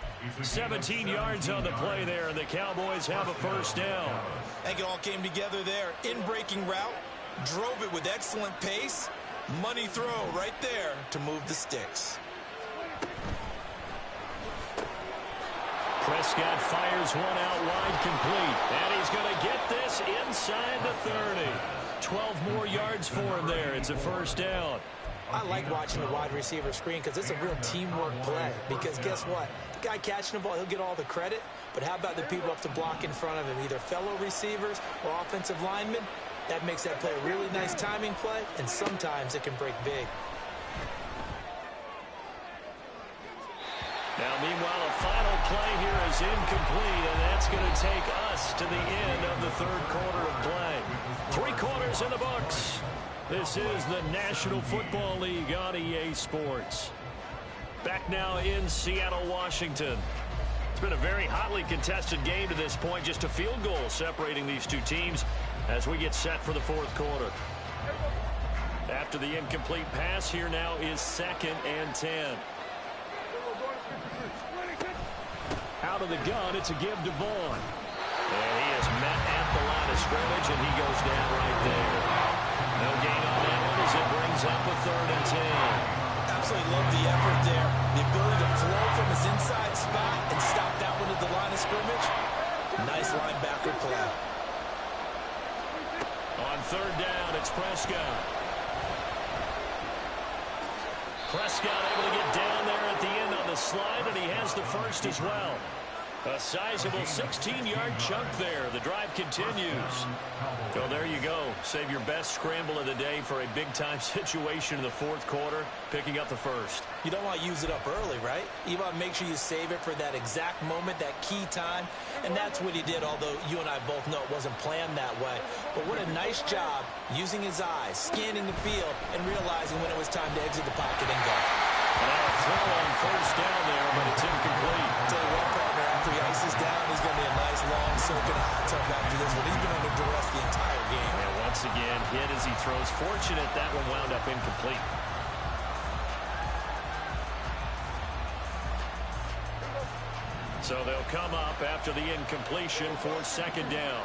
17 yards on the play there, and the Cowboys have a 1st down. I think it all came together there. In-breaking route, drove it with excellent pace. Money throw right there to move the sticks. Prescott fires one out wide, complete. And he's going to get this inside the 30. 12 more yards for him there. It's a 1st down. I like watching the wide receiver screen because it's a real teamwork play. Because guess what? The guy catching the ball, he'll get all the credit. But how about the people up to block in front of him, either fellow receivers or offensive linemen? That makes that play a really nice timing play, and sometimes it can break big. Now, meanwhile, a final play here is incomplete, and that's going to take us to the end of the 3rd quarter of play. 3 quarters in the books. This is the National Football League on EA Sports. Back now in Seattle, Washington. It's been a very hotly contested game to this point. Just a field goal separating these two teams as we get set for the 4th quarter. After the incomplete pass, here now is 2nd and 10. Out of the gun, it's a give to Vaughn. And he is met at the line of scrimmage, and he goes down right there. No gain on that one as it brings up a 3rd and 10. Absolutely love the effort there. The ability to flow from his inside spot and stop that one at the line of scrimmage. Nice linebacker play. On 3rd down, it's Prescott. Prescott able to get down there at the end on the slide, and he has the 1st as well. A sizable 16-yard chunk there. The drive continues. Well, there you go. Save your best scramble of the day for a big-time situation in the fourth quarter, picking up the first. You don't want to use it up early, right? You want to make sure you save it for that exact moment, that key time. And that's what he did, although you and I both know it wasn't planned that way. But what a nice job using his eyes, scanning the field, and realizing when it was time to exit the pocket and go. And now a throw on first down there, but it's incomplete. Tell you what, partner, after he ices down, he's going to be a nice long soak in a hot tub after this one. He's been under duress the entire game. And once again, hit as he throws. Fortunate that one wound up incomplete. So they'll come up after the incompletion for second down.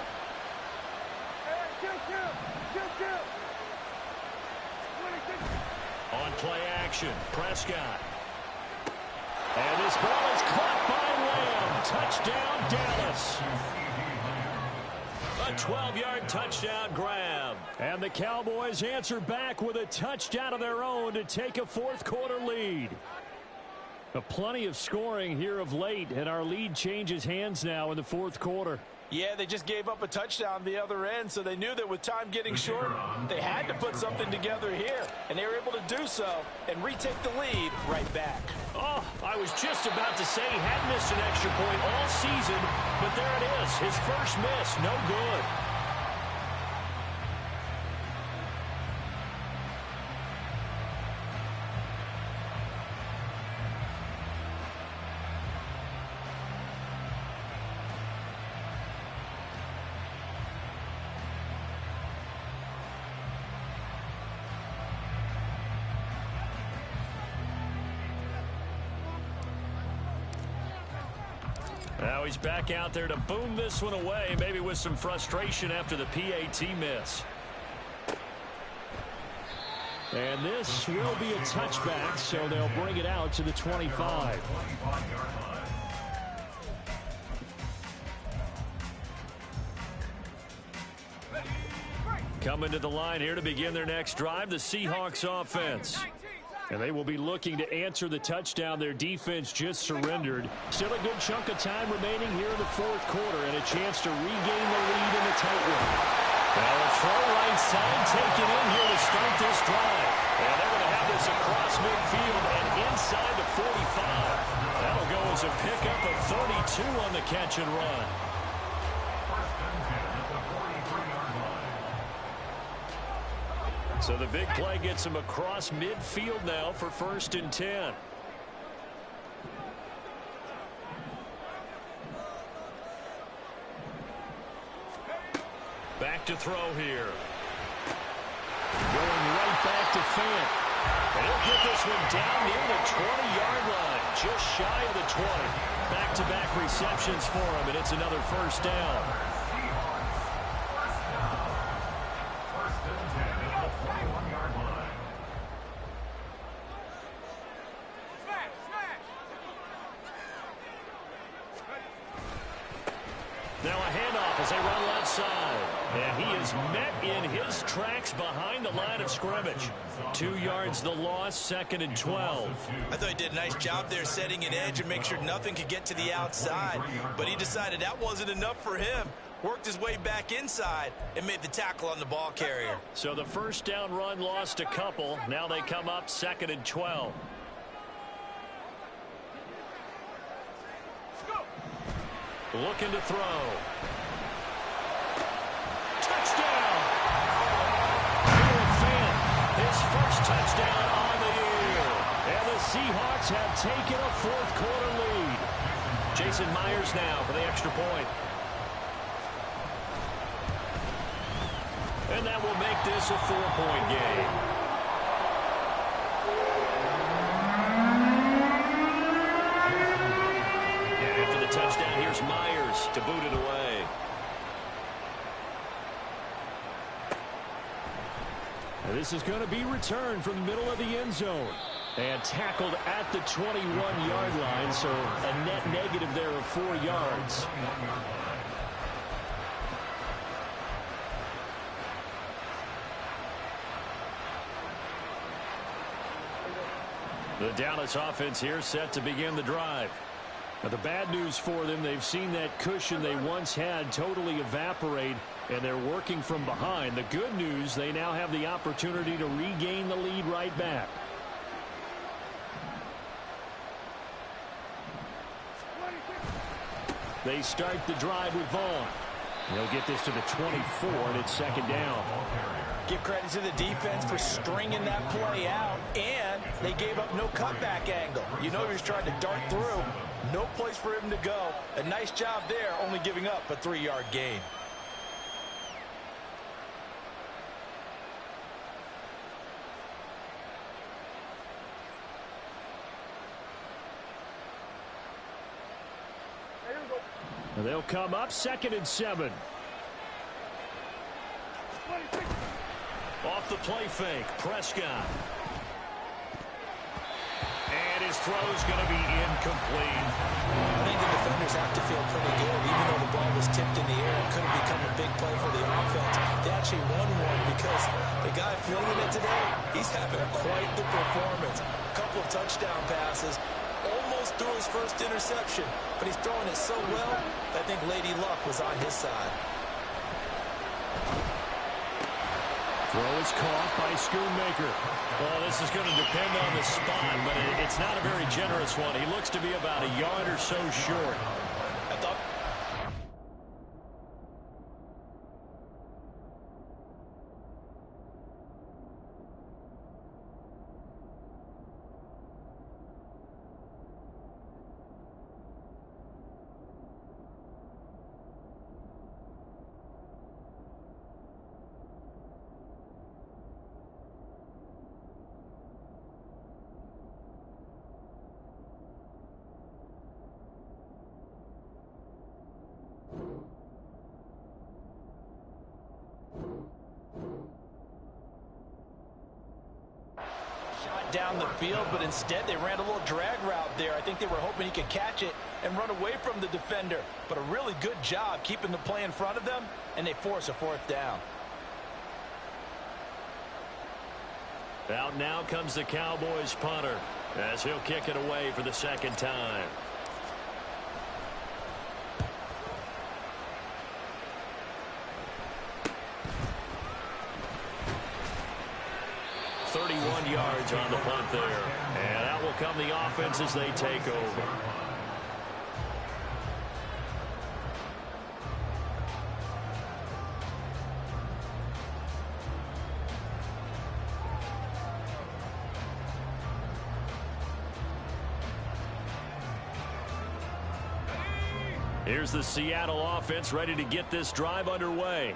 On play action, Prescott. And this ball is caught by Lamb. Touchdown, Dallas. A 12-yard touchdown grab. And the Cowboys answer back with a touchdown of their own to take a fourth quarter lead. Plenty of scoring here of late, and our lead changes hands now in the fourth quarter. Yeah, they just gave up a touchdown the other end, so they knew that with time getting short, they had to put something together here. And they were able to do so and retake the lead right back. Oh, I was just about to say he had missed an extra point all season, but there it is. His first miss, no good. Now he's back out there to boom this one away, maybe with some frustration after the PAT miss. And this will be a touchback, so they'll bring it out to the 25. Coming to the line here to begin their next drive, the Seahawks offense. And they will be looking to answer the touchdown their defense just surrendered. Still a good chunk of time remaining here in the fourth quarter and a chance to regain the lead in the tight one. Now a throw right side taken in here to start this drive. And they're going to have this across midfield and inside the 45. That'll go as a pickup of 32 on the catch and run. So the big play gets him across midfield now for 1st and 10. Back to throw here. Going right back to Fant. And he'll get this one down near the 20-yard line. Just shy of the 20. Back-to-back receptions for him, and it's another first down. Now a handoff as they run left side. And he is met in his tracks behind the line of scrimmage. 2 yards the loss, 2nd and 12. I thought he did a nice job there setting an edge and make sure nothing could get to the outside. But he decided that wasn't enough for him. Worked his way back inside and made the tackle on the ball carrier. So the first down run lost a couple. Now they come up 2nd and 12. Looking to throw. Touchdown! His first touchdown on the year. And the Seahawks have taken a fourth quarter lead. Jason Myers now for the extra point. And that will make this a 4-point game. Touchdown, here's Myers to boot it away. And this is going to be returned from the middle of the end zone. And tackled at the 21-yard line, so a net negative there of 4 yards. The Dallas offense here set to begin the drive. Now, the bad news for them, they've seen that cushion they once had totally evaporate, and they're working from behind. The good news, they now have the opportunity to regain the lead right back. They start the drive with Vaughn. They'll get this to the 24, and it's second down. Give credit to the defense for stringing that play out, and they gave up no cutback angle. You know he was trying to dart through. No place for him to go. A nice job there, only giving up a 3-yard gain. And they'll come up 2nd and 7. Off the play fake, Prescott. And his throw's going to be incomplete. I think the defenders have to feel pretty good, even though the ball was tipped in the air and could have become a big play for the offense. They actually won one because the guy flinging it today, he's having quite the performance. A couple of touchdown passes. Almost threw his first interception, but he's throwing it so well, I think Lady Luck was on his side. Throw is caught by Schoonmaker. Well, this is going to depend on the spot, but it's not a very generous one. He looks to be about a yard or so short. I thought... down the field, but instead they ran a little drag route there. I think they were hoping he could catch it and run away from the defender, but a really good job keeping the play in front of them, and they force a 4th down. Out now comes the Cowboys punter as he'll kick it away for the 2nd time. Yards on the punt there, and out will come the offense as they take over. Here's the Seattle offense ready to get this drive underway.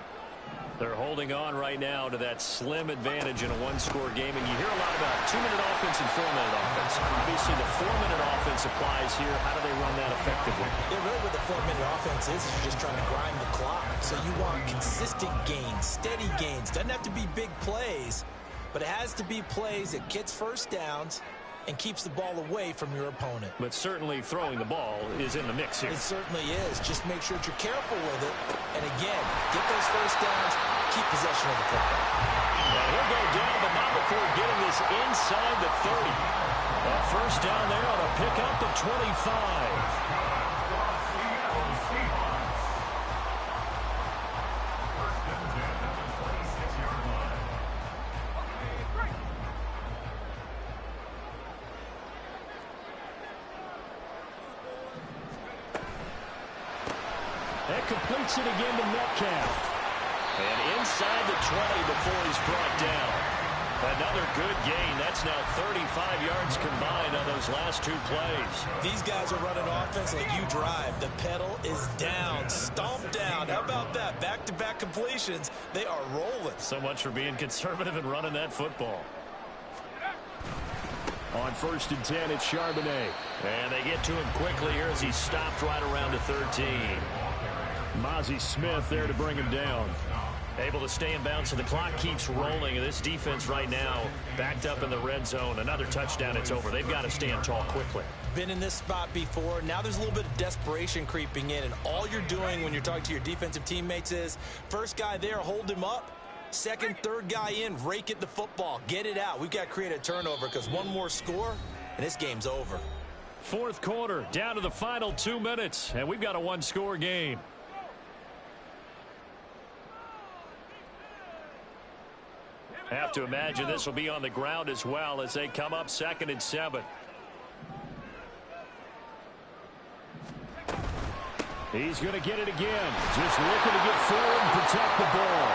They're holding on right now to that slim advantage in a 1-score game, and you hear a lot about 2-minute offense and 4-minute offense. Obviously, the 4-minute offense applies here. How do they run that effectively? Yeah, really what the 4-minute offense is you're just trying to grind the clock. So you want consistent gains, steady gains. Doesn't have to be big plays, but it has to be plays that gets first downs and keeps the ball away from your opponent. But certainly throwing the ball is in the mix here. It certainly is. Just make sure that you're careful with it. And again, get those first downs, keep possession of the football. Now he'll go down, but not before getting this inside the 30. A first down there on a pickup of 25. That completes it again to Metcalf. And inside the 20 before he's brought down. Another good gain. That's now 35 yards combined on those last 2 plays. These guys are running offense like you drive. The pedal is down, stomped down. How about that? Back-to-back completions. They are rolling. So much for being conservative and running that football. On 1st and 10, it's Charbonnet. And they get to him quickly here as he's stopped right around the 13. Mozzie Smith there to bring him down. Able to stay in bounds, so the clock keeps rolling. This defense right now backed up in the red zone. Another touchdown, it's over. They've got to stand tall quickly. Been in this spot before. Now there's a little bit of desperation creeping in, and all you're doing when you're talking to your defensive teammates is first guy there, hold him up. Second, third guy in, rake at the football. Get it out. We've got to create a turnover because one more score, and this game's over. Fourth quarter, down to the final 2 minutes, and we've got a one-score game. Have to imagine this will be on the ground as well as they come up 2nd and 7. He's going to get it again. Just looking to get forward and protect the ball.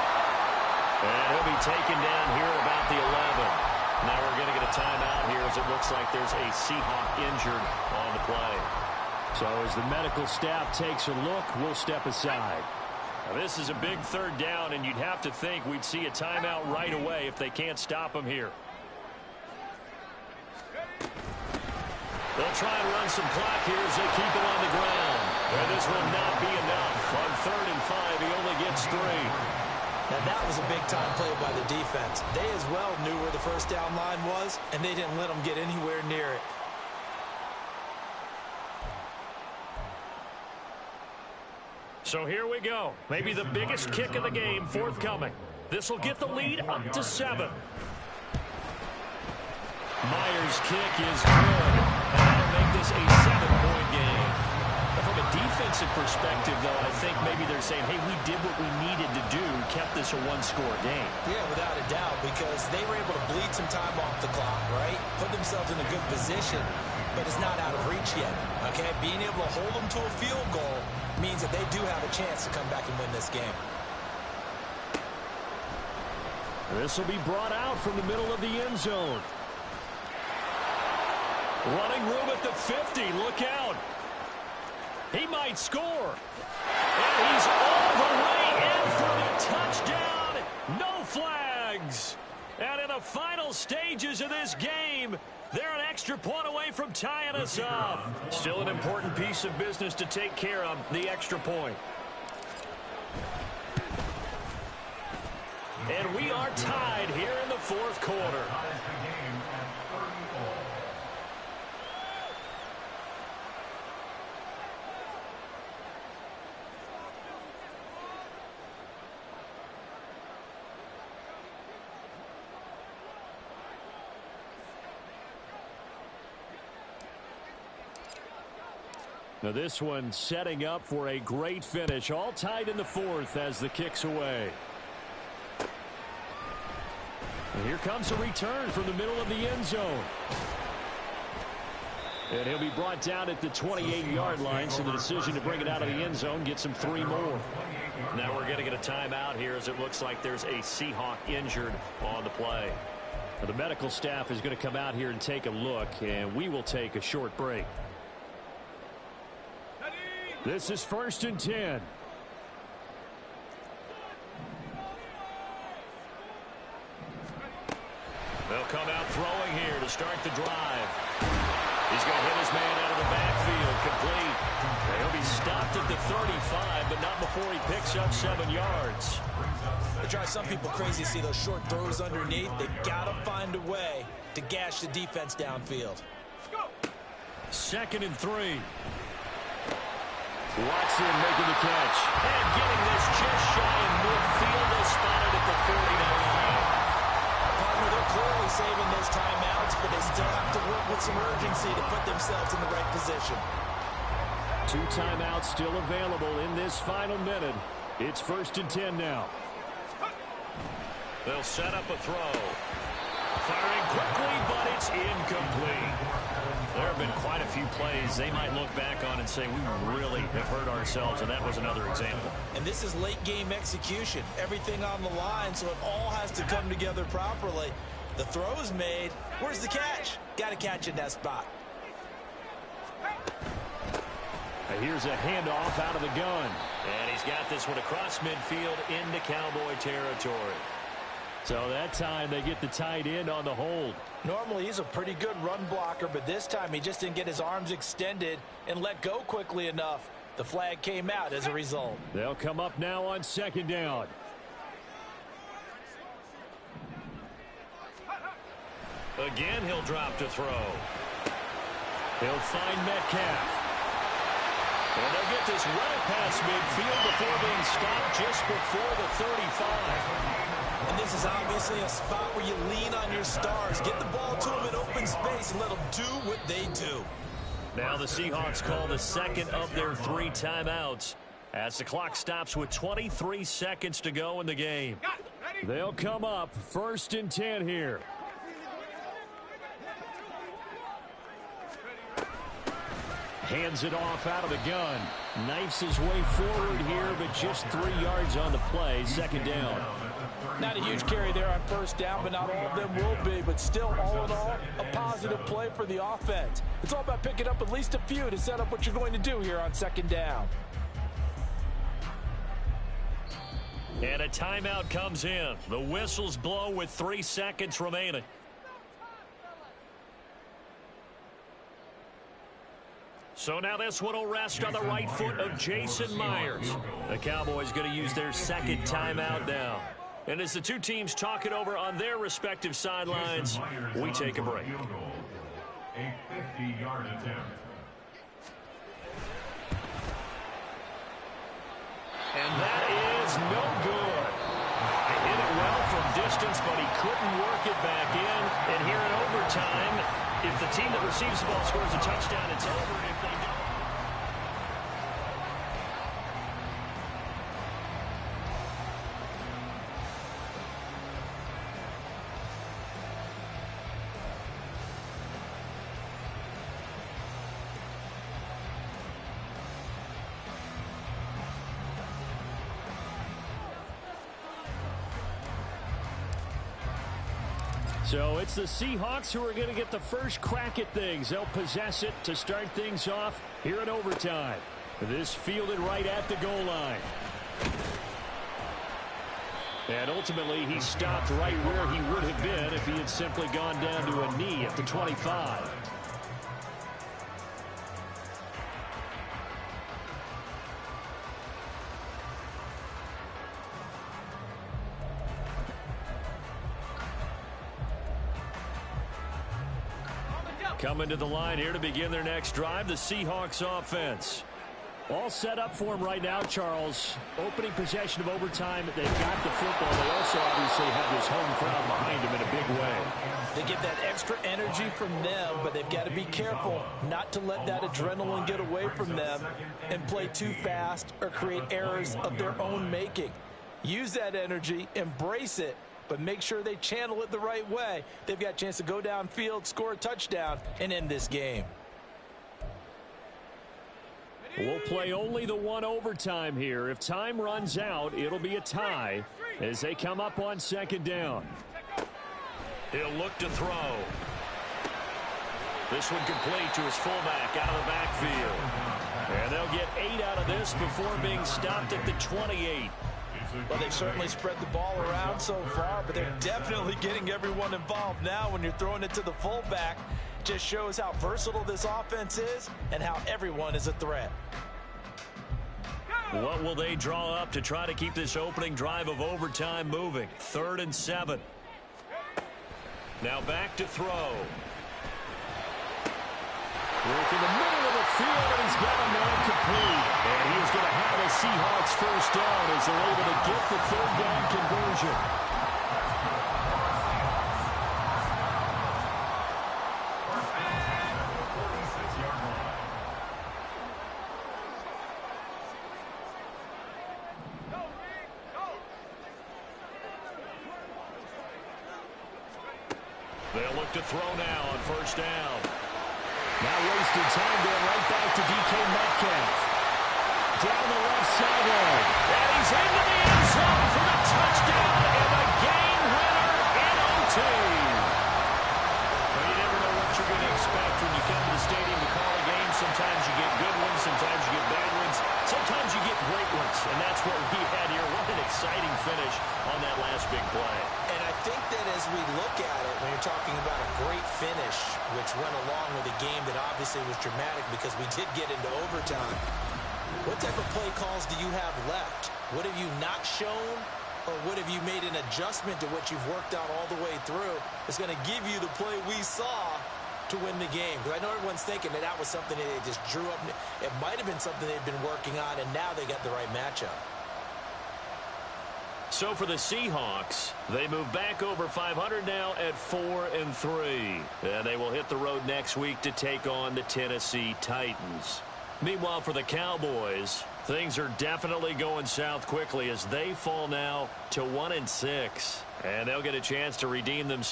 And he'll be taken down here at about the 11. Now we're going to get a timeout here as it looks like there's a Seahawk injured on the play. So as the medical staff takes a look, we'll step aside. Now this is a big 3rd down, and you'd have to think we'd see a timeout right away if they can't stop him here. They'll try and run some clock here as they keep it on the ground. And this will not be enough. On 3rd and 5, he only gets 3. Now that was a big-time play by the defense. They as well knew where the first down line was, and they didn't let them get anywhere near it. So here we go. Maybe the biggest kick of the game forthcoming. This will get the lead up to 7. Myers' kick is good. And that'll make this a 7-point game. From a defensive perspective, though, I think maybe they're saying, hey, we did what we needed to do, kept this a one-score game. Yeah, without a doubt, because they were able to bleed some time off the clock, right? Put themselves in a good position, but it's not out of reach yet, okay? Being able to hold them to a field goal means that they do have a chance to come back and win this game. This will be brought out from the middle of the end zone. Running room at the 50. Look out. He might score. And he's all the way in for the touchdown. No flags. And in the final stages of this game, they're an extra point away from tying us up. Still an important piece of business to take care of, the extra point. And we are tied here in the 4th quarter. Now this one setting up for a great finish. All tied in the 4th as the kick's away. And here comes a return from the middle of the end zone. And he'll be brought down at the 28-yard line, so the decision to bring it out of the end zone gets him 3 more. Now we're going to get a timeout here as it looks like there's a Seahawk injured on the play. Now the medical staff is going to come out here and take a look, and we will take a short break. This is 1st and 10. They'll come out throwing here to start the drive. He's going to hit his man out of the backfield, complete. And he'll be stopped at the 35, but not before he picks up 7 yards. They drive some people crazy to see those short throws underneath. They got to find a way to gash the defense downfield. 2nd and 3. Watson making the catch. And getting this just shy of midfield. They spotted at the 49. Partner, they're clearly saving those timeouts, but they still have to work with some urgency to put themselves in the right position. 2 timeouts still available in this final minute. It's 1st and 10 now. They'll set up a throw. Firing quickly, but it's incomplete. There have been quite a few plays they might look back on and say, we really have hurt ourselves, and that was another example. And this is late-game execution. Everything on the line, so it all has to come together properly. The throw's made. Where's the catch? Got to catch in that spot. Here's a handoff out of the gun. And he's got this one across midfield into Cowboy territory. So that time they get the tight end on the hold. Normally he's a pretty good run blocker, but this time he just didn't get his arms extended and let go quickly enough. The flag came out as a result. They'll come up now on 2nd down. Again, he'll drop to throw. He'll find Metcalf. And they'll get this right past midfield before being stopped just before the 35. And this is obviously a spot where you lean on your stars. Get the ball to them in open space and let them do what they do. Now the Seahawks call the second of their 3 timeouts as the clock stops with 23 seconds to go in the game. They'll come up 1st and 10 here. Hands it off out of the gun. Knifes his way forward here, but just 3 yards on the play. 2nd down. Not a huge carry there on 1st down, but not all of them will be. But still, all in all, a positive play for the offense. It's all about picking up at least a few to set up what you're going to do here on 2nd down. And a timeout comes in. The whistles blow with 3 seconds remaining. So now this one will rest on the right foot of Jason Myers. The Cowboys going to use their 2nd timeout now. And as the 2 teams talk it over on their respective sidelines, we take a break. A 50-yard attempt. And that is no good. He hit it well from distance, but he couldn't work it back in. And here in overtime, if the team that receives the ball scores a touchdown, it's over. If they don't. So it's the Seahawks who are going to get the first crack at things. They'll possess it to start things off here in overtime. This fielded right at the goal line. And ultimately, he stopped right where he would have been if he had simply gone down to a knee at the 25. Coming to the line here to begin their next drive, the Seahawks offense. All set up for him right now, Charles. Opening possession of overtime. They've got the football. They also obviously have this home crowd behind them in a big way. They get that extra energy from them, but they've got to be careful not to let that adrenaline get away from them and play too fast or create errors of their own making. Use that energy, embrace it, but make sure they channel it the right way. They've got a chance to go downfield, score a touchdown, and end this game. We'll play only the 1 overtime here. If time runs out, it'll be a tie as they come up on 2nd down. He'll look to throw. This one complete to his fullback out of the backfield. And they'll get 8 out of this before being stopped at the 28. Well, they've certainly spread the ball around so far, but they're definitely getting everyone involved now when you're throwing it to the fullback. Just shows how versatile this offense is and how everyone is a threat. What will they draw up to try to keep this opening drive of overtime moving? 3rd and 7. Now back to throw. Work in the middle of the field, and he's got a man complete. And he is going to have a Seahawks first down as they're able to get the 3rd down conversion. They'll look to throw now on 1st down. Now wasted time going right back to DK Metcalf. Down the left sideline. And he's into the end zone for the touchdown and a game winner in OT. Well, you never know what you're going to expect when you come to the stadium to call a game. Sometimes you get good ones, sometimes you get bad ones, sometimes you get great ones. And that's what we had here. What an exciting finish on that last big play. And I think that as we look at it, when you're talking about a great finish, which went along with a game that obviously was dramatic because we did get into overtime, what type of play calls do you have left? What have you not shown, or what have you made an adjustment to what you've worked out all the way through that's going to give you the play we saw to win the game? Because I know everyone's thinking that that was something that they just drew up. It might have been something they've been working on, and now they got the right matchup. So for the Seahawks, they move back over 500 now at 4-3. And they will hit the road next week to take on the Tennessee Titans. Meanwhile, for the Cowboys, things are definitely going south quickly as they fall now to 1-6. And they'll get a chance to redeem themselves